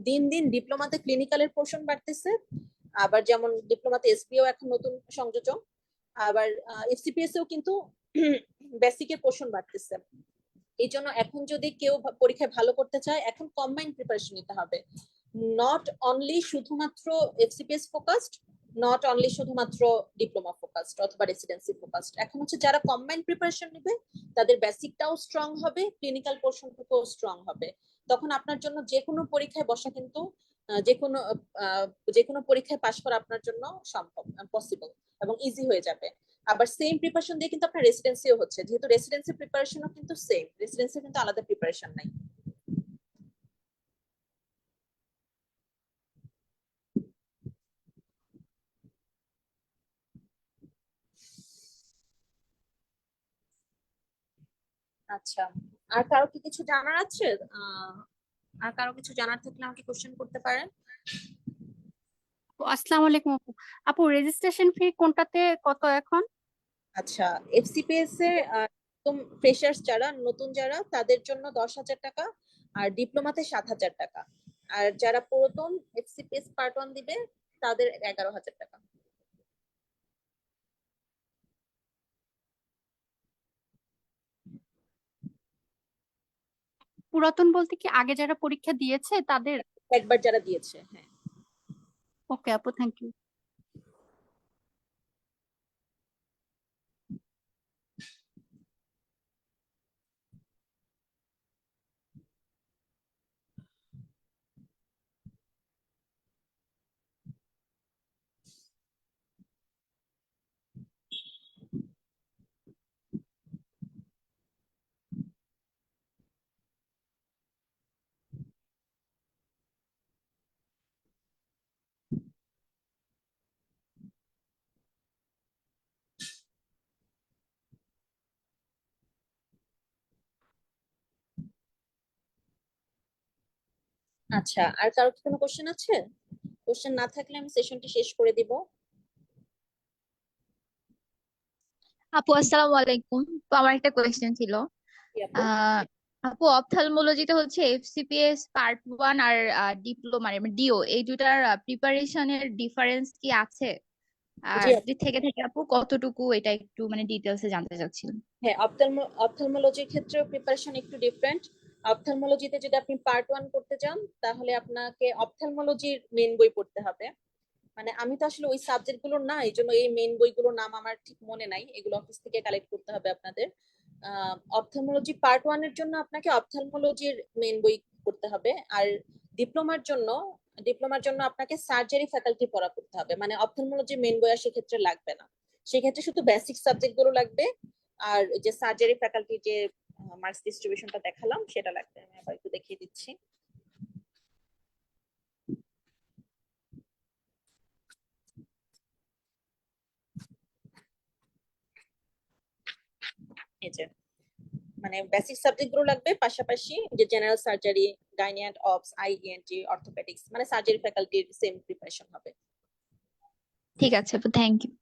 দিন দিন ডিপ্লোমাতে ক্লিনিক্যালের পোর্শন বাড়তেছে, আবার যেমন ডিপ্লোমাতে এসপিও এখন নতুন সংযোজন, আবার এফসিপিএস এও কিন্তু বেসিকের পোর্শন বাড়তেছে। এই জন্য এখন যদি কেউ পরীক্ষায় ভালো করতে চায় এখন কম্বাইন্ড প্রিপারেশন নিতে হবে, নট অনলি শুধুমাত্র এফসিপিএস ফোকাসড, নট অনলি শুধুমাত্র ডিপ্লোমা ফোকাসড অথবা রেসিডেন্সি ফোকাসড। এখন হচ্ছে যারা কম্বাইন্ড প্রিপারেশন নেবে তাদের বেসিকটাও স্ট্রং হবে, ক্লিনিক্যাল পোর্শনটুকুও স্ট্রং হবে। তখন আপনার জন্য যে কোনো পরীক্ষায় বসা কিন্তু যে কোনো পরীক্ষায় পাশ করা আপনার জন্য সম্ভব, পসিবল এবং ইজি হয়ে যাবে। আবার সেম প্রিপারেশন দিয়ে কিন্তু আপনার রেসিডেন্সিও হচ্ছে, যেহেতু রেসিডেন্সি প্রিপারেশনও কিন্তু সেম, রেসিডেন্সি কিন্তু আলাদা প্রিপারেশন নাই। আচ্ছা, আর কারো কি কিছু জানার আছে? আর কারো কিছু জানার থাকলে আমাকে কোশ্চেন করতে পারেন। আসসালামু আলাইকুম আপু। আপু রেজিস্ট্রেশন ফি কোনটাতে কত এখন? আচ্ছা, এফসিপিএস এ একদম ফ্রেশার্স যারা, নতুন যারা, তাদের জন্য 10,000 টাকা, আর ডিপ্লোমাতে 7,000 টাকা, আর যারা পুরাতন এফসিপিএস পার্ট 1 দিবে তাদের 11,000 টাকা। পুরাতন বলতে কি আগে যারা পরীক্ষা দিয়েছে তাদের? একবার যারা দিয়েছে, হ্যাঁ। ওকে আপু, থ্যাংক ইউ। আচ্ছা, আর কারো কি কোনো কোশ্চেন আছে? কোশ্চেন না থাকলে আমি সেশনটি শেষ করে দিব। আপু আসসালামু আলাইকুম। তো আমার একটা কোয়েশ্চেন ছিল। জি আপু। আহ আপু অপথ্যালমোলজিতে হচ্ছে এফসিপিএস পার্ট 1 আর ডিপ্লোমা মানে ডিও এই দুটার প্রিপারেশনের ডিফারেন্স কি আছে? আর জি আপু। যদি থেকে থাকে আপু কতটুকু, এটা একটু মানে ডিটেলসে জানতে চাচ্ছিলাম। হ্যাঁ, অপথ্যালমোলজির ক্ষেত্রে প্রিপারেশন একটু ডিফারেন্ট। অপথ্যালমোলজিতে যদি আপনি পার্ট 1 করতে চান তাহলে আপনাকে অপথ্যালমোলজির মেন বই পড়তে হবে। মানে আমি তো আসলে ওই সাবজেক্ট গুলোর না, এই জন্য এই মেন বইগুলোর নাম আমার ঠিক মনে নাই, এগুলো অফিস থেকে কালেক্ট করতে হবে আপনাদের। অপথ্যালমোলজি পার্ট 1 এর জন্য আপনাকে অপথ্যালমোলজির মেন বই পড়তে হবে। আর ডিপ্লোমার জন্য ডিপ্লোমার জন্য আপনাকে সার্জারি ফ্যাকাল্টি পড়া পড়তে হবে, মানে অপথ্যালমোলজি মেন বই আর সেক্ষেত্রে লাগবে না, সেক্ষেত্রে শুধু বেসিক সাবজেক্ট গুলো লাগবে। আর যে সার্জারি ফ্যাকাল্টি যে মার্কস ডিস্ট্রিবিউশনটা দেখালাম সেটা লাগবে, আমি আবার একটু দেখিয়ে দিচ্ছি। এই যে মানে বেসিক সাবজেক্ট গুলো লাগবে, পাশাপাশি যে general surgery, gynae and obs, ENT, orthopaedics, মানে সার্জারি ফ্যাকাল্টির সেম প্রিপারেশন হবে। ঠিক আছে আপু, থ্যাংক ইউ।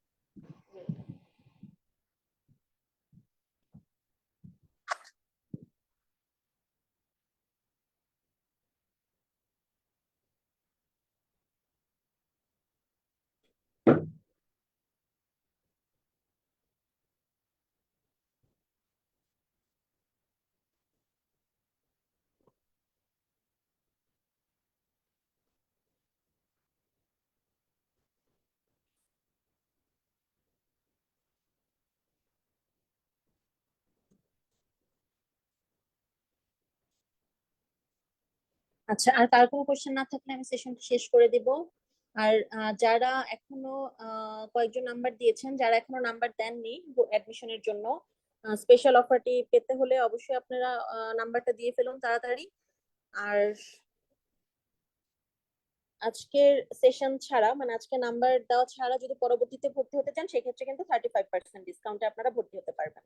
আচ্ছা, আর কার কোনো কোশ্চেন না থাকলে আমি সেশনটা শেষ করে দিব। আর যারা এখনো কয়েকজন নাম্বার দিয়েছেন, যারা এখনো নাম্বার দেননি অ্যাডমিশনের জন্য, স্পেশাল অফারটি পেতে হলে অবশ্যই আপনারা নাম্বারটা দিয়ে ফেলুন তাড়াতাড়ি। আর আজকের সেশন ছাড়া, মানে আজকে নাম্বার দেওয়া ছাড়া যদি পরবর্তীতে ভর্তি হতে চান সেক্ষেত্রে কিন্তু 35% ডিসকাউন্টে আপনারা ভর্তি হতে পারবেন।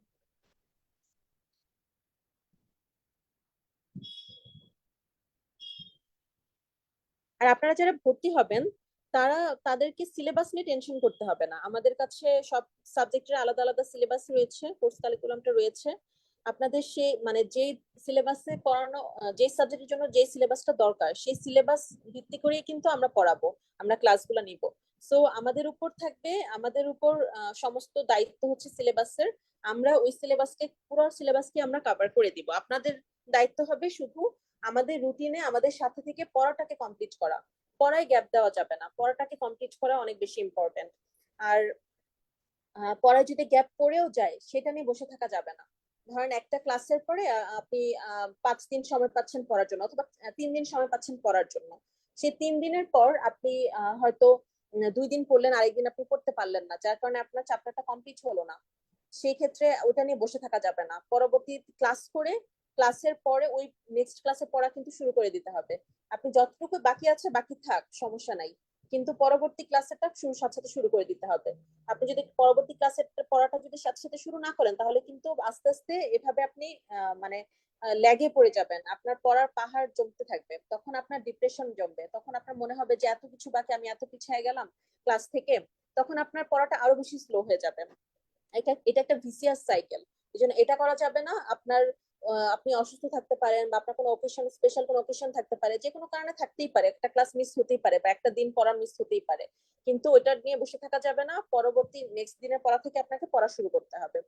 আর আপনারা যারা ভর্তি হবেন তারা, তাদেরকে সিলেবাস নিয়ে টেনশন করতে হবে না, আমাদের কাছে সব সাবজেক্টের আলাদা আলাদা সিলেবাস রয়েছে, কোর্স কারিকুলামটা রয়েছে। আপনাদের সেই মানে যে সিলেবাসে পড়ানো যে সাবজেক্টের জন্য যে সিলেবাসটা দরকার সেই সিলেবাস ভিত্তি করেই কিন্তু আমরা পড়াবো, আমরা ক্লাসগুলো নিব। সো আমাদের উপর থাকবে, আমাদের উপর সমস্ত দায়িত্ব হচ্ছে সিলেবাসের। আমরা ওই সিলেবাসকে, পুরো সিলেবাসকে আমরা কভার করে দিব। আপনাদের দায়িত্ব হবে শুধু আমাদের রুটিনে আমাদের সাথে থেকে পড়াটাকে কমপ্লিট করা। পড়ায় গ্যাপ দেওয়া যাবে না, পড়াটাকে কমপ্লিট করা অনেক বেশি ইম্পর্টেন্ট। আর পড়ায় যদি গ্যাপ পড়েও যায় সেটা নিয়ে বসে থাকা যাবে না। ধরেন একটা ক্লাসের পরে আপনি 5 দিন সময় পাচ্ছেন পড়ার জন্য, অথবা 3 দিন সময় পাচ্ছেন পড়ার জন্য। সেই 3 দিনের পর আপনি হয়তো 2 দিন পড়লেন, আরেকদিন আপনি পড়তে পারলেন না, যার কারণে আপনার চ্যাপ্টারটা কমপ্লিট হলো না। সেই ক্ষেত্রে ওটা নিয়ে বসে থাকা যাবে না, পরবর্তী ক্লাস করে ক্লাসের পরে ওই নেক্সট ক্লাসে পড়া কিন্তু শুরু করে দিতে হবে। আপনি যতটুকু বাকি আছে বাকি থাক, সমস্যা নাই, কিন্তু পরবর্তী ক্লাসেরটা সাথে সাথে শুরু করে দিতে হবে। আপনি যদি পরবর্তী ক্লাসের পড়াটা যদি সাথে সাথে শুরু না করেন তাহলে কিন্তু আস্তে আস্তে এভাবে আপনি মানে ল্যাগে পড়ে যাবেন, আপনার পড়ার পাহাড় জমতে থাকবে, তখন আপনার ডিপ্রেশন জমবে, তখন আপনার মনে হবে যে এত কিছু বাকি, আমি এত পিছিয়ে গেলাম ক্লাস থেকে, তখন আপনার পড়াটা আরো বেশি স্লো হয়ে যাবে। এটা এটা একটা ভিসিয়াস সাইকেল। এই জন্য এটা করা যাবে না। আপনার আপনি অসুস্থ থাকতে পারেন, বা আপনার কোনো অকেশন, স্পেশাল কোনো অকেশন থাকতে পারে, যে কোনো কারণে থাকতেই পারে, একটা ক্লাস মিস হতেই পারে বা একটা দিন পড়া মিস হতেই পারে, কিন্তু ওটা নিয়ে বসে থাকা যাবে না, পরবর্তী নেক্সট দিনের পড়া থেকে আপনাকে পড়া শুরু করতে হবে।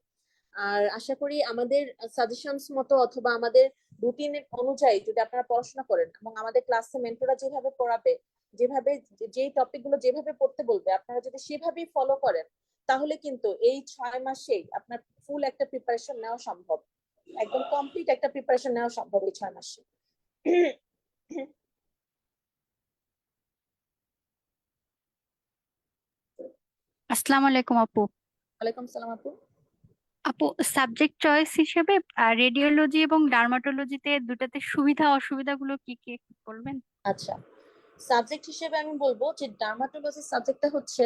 আর আশা করি আমাদের সাজেশনস মতো অথবা আমাদের রুটিন অনুযায়ী যদি আপনারা পড়াশোনা করেন এবং আমাদের ক্লাসে মেন্টররা যেভাবে পড়াবে, যেভাবে যেই টপিক গুলো যেভাবে পড়তে বলবে, আপনারা যদি সেভাবেই ফলো করেন তাহলে কিন্তু এই 6 মাসেই আপনার ফুল একটা প্রিপারেশন নেওয়া সম্ভব, একদম কমপ্লিট একটা প্রিপারেশন নেওয়া সম্ভব এই 6 মাসে। আসসালামু আলাইকুম আপু। ওয়ালাইকুম সালাম আপু। আপু, সাবজেক্ট চয়েস হিসেবে রেডিওলজি এবং ডার্মাটোলজিতে দুটাতে সুবিধা অসুবিধাগুলো কি কি একটু বলবেন? আচ্ছা, সাবজেক্ট হিসেবে আমি বলবো যে ডার্মাটোলজি সাবজেক্টটা হচ্ছে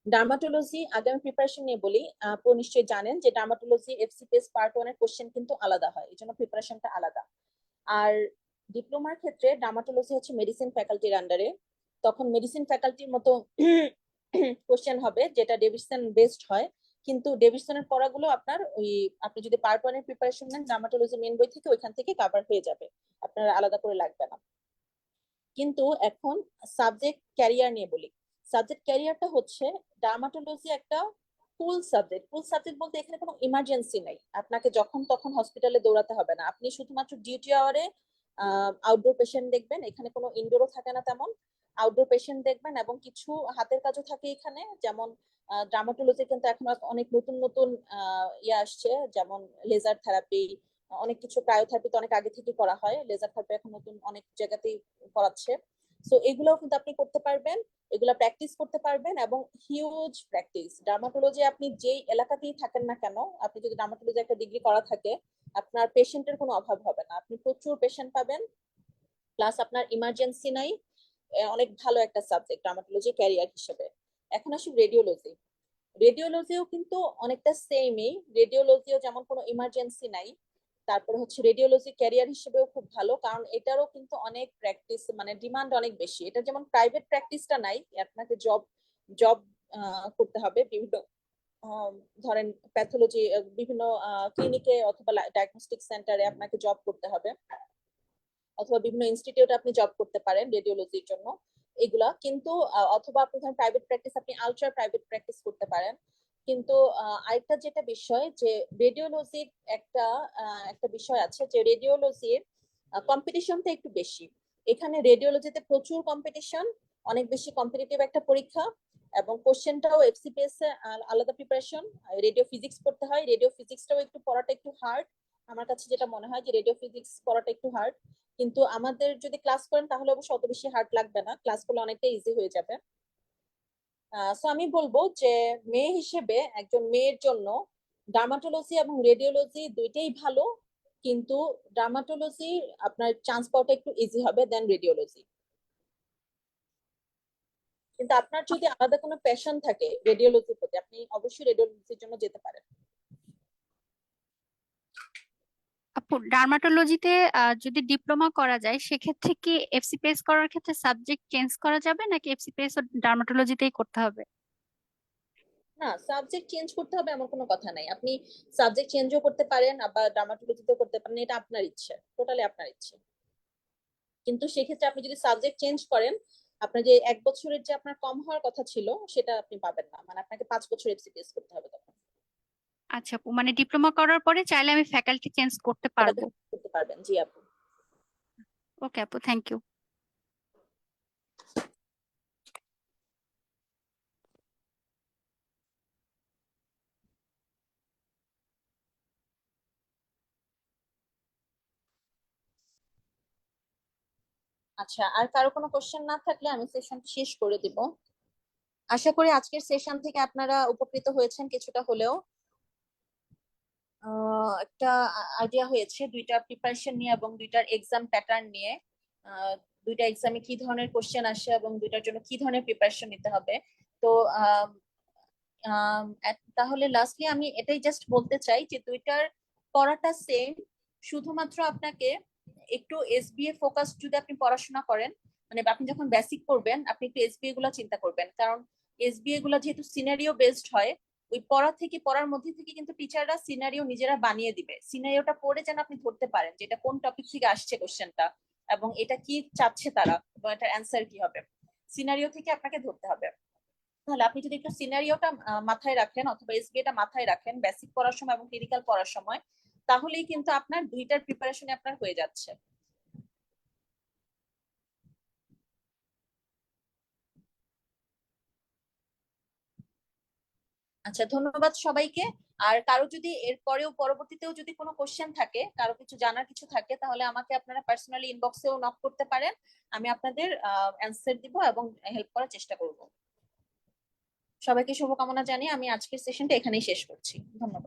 ডার্মাটোলজি, আগে আমি প্রিপারেশন নিয়ে বলি। আপু নিশ্চয়ই জানেন যে ডার্মাটোলজি এফসিপিএস পার্ট 1 এর কোশ্চেন কিন্তু আলাদা হয়, এই জন্য প্রিপারেশনটা আলাদা। আর ডিপ্লোমার ক্ষেত্রে ডার্মাটোলজি হচ্ছে মেডিসিন ফ্যাকাল্টির আন্ডারে, তখন মেডিসিন ফ্যাকাল্টির মতো কোশ্চেন হবে যেটা ডেভিডসন বেসড হয়, কিন্তু ডেভিডসনের পড়াগুলো আপনার ওই, আপনি যদি পার্ট 1 এর প্রিপারেশন নেন ডার্মাটোলজি মেন বই থেকে, ওইখান থেকে কভার হয়ে যাবে, আপনার আলাদা করে লাগবে না। কিন্তু এখন সাবজেক্ট ক্যারিয়ার নিয়ে বলি। সাবজেক্ট ক্যারিয়ারটা হচ্ছে ডার্মাটোলজি একটা ফুল সাবজেক্ট। ফুল সাবজেক্ট বলতে এখানে কোনো ইমার্জেন্সি নেই, আপনাকে যখন তখন হসপিটালে দৌড়াতে হবে না, আপনি শুধুমাত্র ডিউটি আওয়ারে আউটডোর পেশেন্ট দেখবেন, এখানে কোনো ইনডোরও থাকে না তেমন, আউটডোর পেশেন্ট দেখবেন, এবং কিছু হাতের কাজও থাকে এখানে, যেমন ডার্মাটোলজি কিন্তু এখন অনেক নতুন নতুন ইয়ে আসছে, যেমন লেজার থেরাপি, অনেক কিছু, ক্রায়োথেরাপি তো অনেক আগে থেকে করা হয়, লেজার থেরাপি এখন নতুন অনেক জায়গাতেই করাচ্ছে। সো এগুলোও কিন্তু আপনি করতে পারবেন, এগুলা প্র্যাকটিস করতে পারবেন, এবং হিউজ প্র্যাকটিস। ডার্মাটোলজি আপনি যেই এলাকাতেই থাকেন না কেন, আপনি যদি ডার্মাটোলজি একটা ডিগ্রি করা থাকে, আপনার পেশেন্টের কোনো অভাব হবে না, আপনি প্রচুর পেশেন্ট পাবেন, প্লাস আপনার ইমার্জেন্সি নাই। অনেক ভালো একটা সাবজেক্ট ডার্মাটোলজি ক্যারিয়ার হিসেবে। এখন আসি রেডিওলজি। রেডিওলজিও কিন্তু অনেকটা সেমই, রেডিওলজিও যেমন কোনো ইমার্জেন্সি নাই, তারপরে হচ্ছে রেডিওলজি ক্যারিয়ার হিসেবেও খুব ভালো, কারণ এটারও কিন্তু অনেক প্র্যাকটিস, মানে ডিমান্ড অনেক বেশি। এটা যেমন প্রাইভেট প্র্যাকটিসটা নাই, আপনাকে জব জব করতে হবে বিভিন্ন ধরেন প্যাথোলজি, বিভিন্ন ক্লিনিকে অথবা ডায়াগনস্টিক সেন্টারে আপনাকে জব করতে হবে, অথবা বিভিন্ন ইনস্টিটিউটে আপনি জব করতে পারেন রেডিওলজির জন্য এগুলা, কিন্তু অথবা আপনি ধরেন প্রাইভেট প্র্যাকটিস, আপনি আলট্রা প্রাইভেট প্র্যাকটিস করতে পারেন। কিন্তু আরেকটা যেটা বিষয় যে রেডিওলজির একটা একটা বিষয় আছে যে রেডিওলজির কম্পিটিশনটা একটু বেশি। এখানে রেডিওলজিতে প্রচুর কম্পিটিশন, অনেক বেশি কম্পিটিটিভ একটা পরীক্ষা, এবং কোশ্চেনটাও এফসিপিএস এ আলাদা প্রিপারেশন। রেডিও ফিজিক্স পড়তে হয়, রেডিও ফিজিক্সটাও একটু পড়াটা একটু হার্ড, আমার কাছে যেটা মনে হয় যে রেডিও ফিজিক্স পড়াটা একটু হার্ড, কিন্তু আমাদের যদি ক্লাস করেন তাহলে অবশ্য অত বেশি হার্ড লাগবে না, ক্লাস করলে অনেকটা ইজি হয়ে যাবে। সো আমি বলবো যে মেয়ে হিসেবে একজন মেয়ের জন্য ডার্মাটোলজি এবং রেডিওলজি দুইটাই ভালো, কিন্তু ডার্মাটোলজি আপনার চান্স পাওয়াটা একটু ইজি হবে দেন রেডিওলজি। কিন্তু আপনার যদি আলাদা কোনো প্যাশন থাকে রেডিওলজির প্রতি, আপনি অবশ্যই রেডিওলজির জন্য যেতে পারেন। আপু, ডার্মাটোলজিতে যদি ডিপ্লোমা করা যায় সেক্ষেত্রে কি এফসিপিএস করার ক্ষেত্রে সাবজেক্ট চেঞ্জ করা যাবে নাকি এফসিপিএস ও ডার্মাটোলজিতেই করতে হবে? না, সাবজেক্ট চেঞ্জ করতে হবে এমন কোনো কথা নাই। আপনি সাবজেক্ট চেঞ্জও করতে পারেন, আবার ড্রামাটোলজিতেও করতে পারেন, এটা আপনার ইচ্ছে, টোটালি আপনার ইচ্ছে। কিন্তু সেক্ষেত্রে আপনি যদি সাবজেক্ট চেঞ্জ করেন, আপনার যে 1 বছরের যে আপনার কম হওয়ার কথা ছিল সেটা আপনি পাবেন না, মানে আপনাকে 5 বছর এফসিপিএস করতে হবে তখন। আচ্ছা আপু, মানে ডিপ্লোমা করার পরে চাইলে আমি ফ্যাকাল্টি চেঞ্জ করতে পারবো? করতে পারবেন, জি আপু। ওকে আপু, থ্যাংক ইউ। আচ্ছা, আর কারো কোনো কোশ্চেন না থাকলে আমি সেশনটি শেষ করে দিব। আশা করি আজকের সেশন থেকে আপনারা উপকৃত হয়েছেন কিছুটা হলেও। একটা আইডিয়া হয়েছে দুইটা প্রিপারেশন নিয়ে এবং দুইটার এক্সাম প্যাটার্ন নিয়ে। আহ, দুইটা এক্সামে কি ধরনের কোশ্চেন আসে এবং দুইটার জন্য কি ধরনের প্রিপারেশন নিতে হবে। তো আম, আম, তাহলে লাস্টলি আমি এটাই জাস্ট বলতে চাই যে দুইটার পড়াটা সেম, শুধুমাত্র আপনাকে একটু এসবিএ ফোকাস যদি আপনি পড়াশোনা করেন, মানে আপনি যখন বেসিক পড়বেন আপনি একটু এসবিএ গুলো চিন্তা করবেন, কারণ এসবিএ গুলো যেহেতু সিনারিও বেসড হয়, ওই পড়ার মধ্যে থেকে কিন্তু টিচাররা সিনারিও নিজেরা বানিয়ে দিবে। সিনারিওটা পড়ে যেন আপনি ধরতে পারেন যে এটা কোন টপিক থেকে আসছে কোশ্চেনটা এবং এটা কি চাচ্ছে তারা এবং এটার অ্যান্সার কি হবে, সিনারিও থেকে আপনাকে ধরতে হবে। তাহলে আপনি যদি একটু সিনারিওটা মাথায় রাখেন অথবা এসবিএটা মাথায় রাখেন বেসিক পড়ার সময় এবং ক্লিনিক্যাল পড়ার সময়, তাহলেই কিন্তু আপনার দুইটার প্রিপারেশনে আপনার হয়ে যাচ্ছে। আচ্ছা, ধন্যবাদ সবাইকে। আর কারো যদি এর পরেও পরবর্তীতেও যদি কোনো কোশ্চেন থাকে, কারো কিছু জানার কিছু থাকে, তাহলে আমাকে আপনারা পার্সোনালি ইনবক্সেও নক করতে পারেন। আমি আপনাদের অ্যান্সার দিব এবং হেল্প করার চেষ্টা করব। সবাইকে শুভকামনা জানিয়ে আমি আজকের সেশনটা এখানেই শেষ করছি। ধন্যবাদ।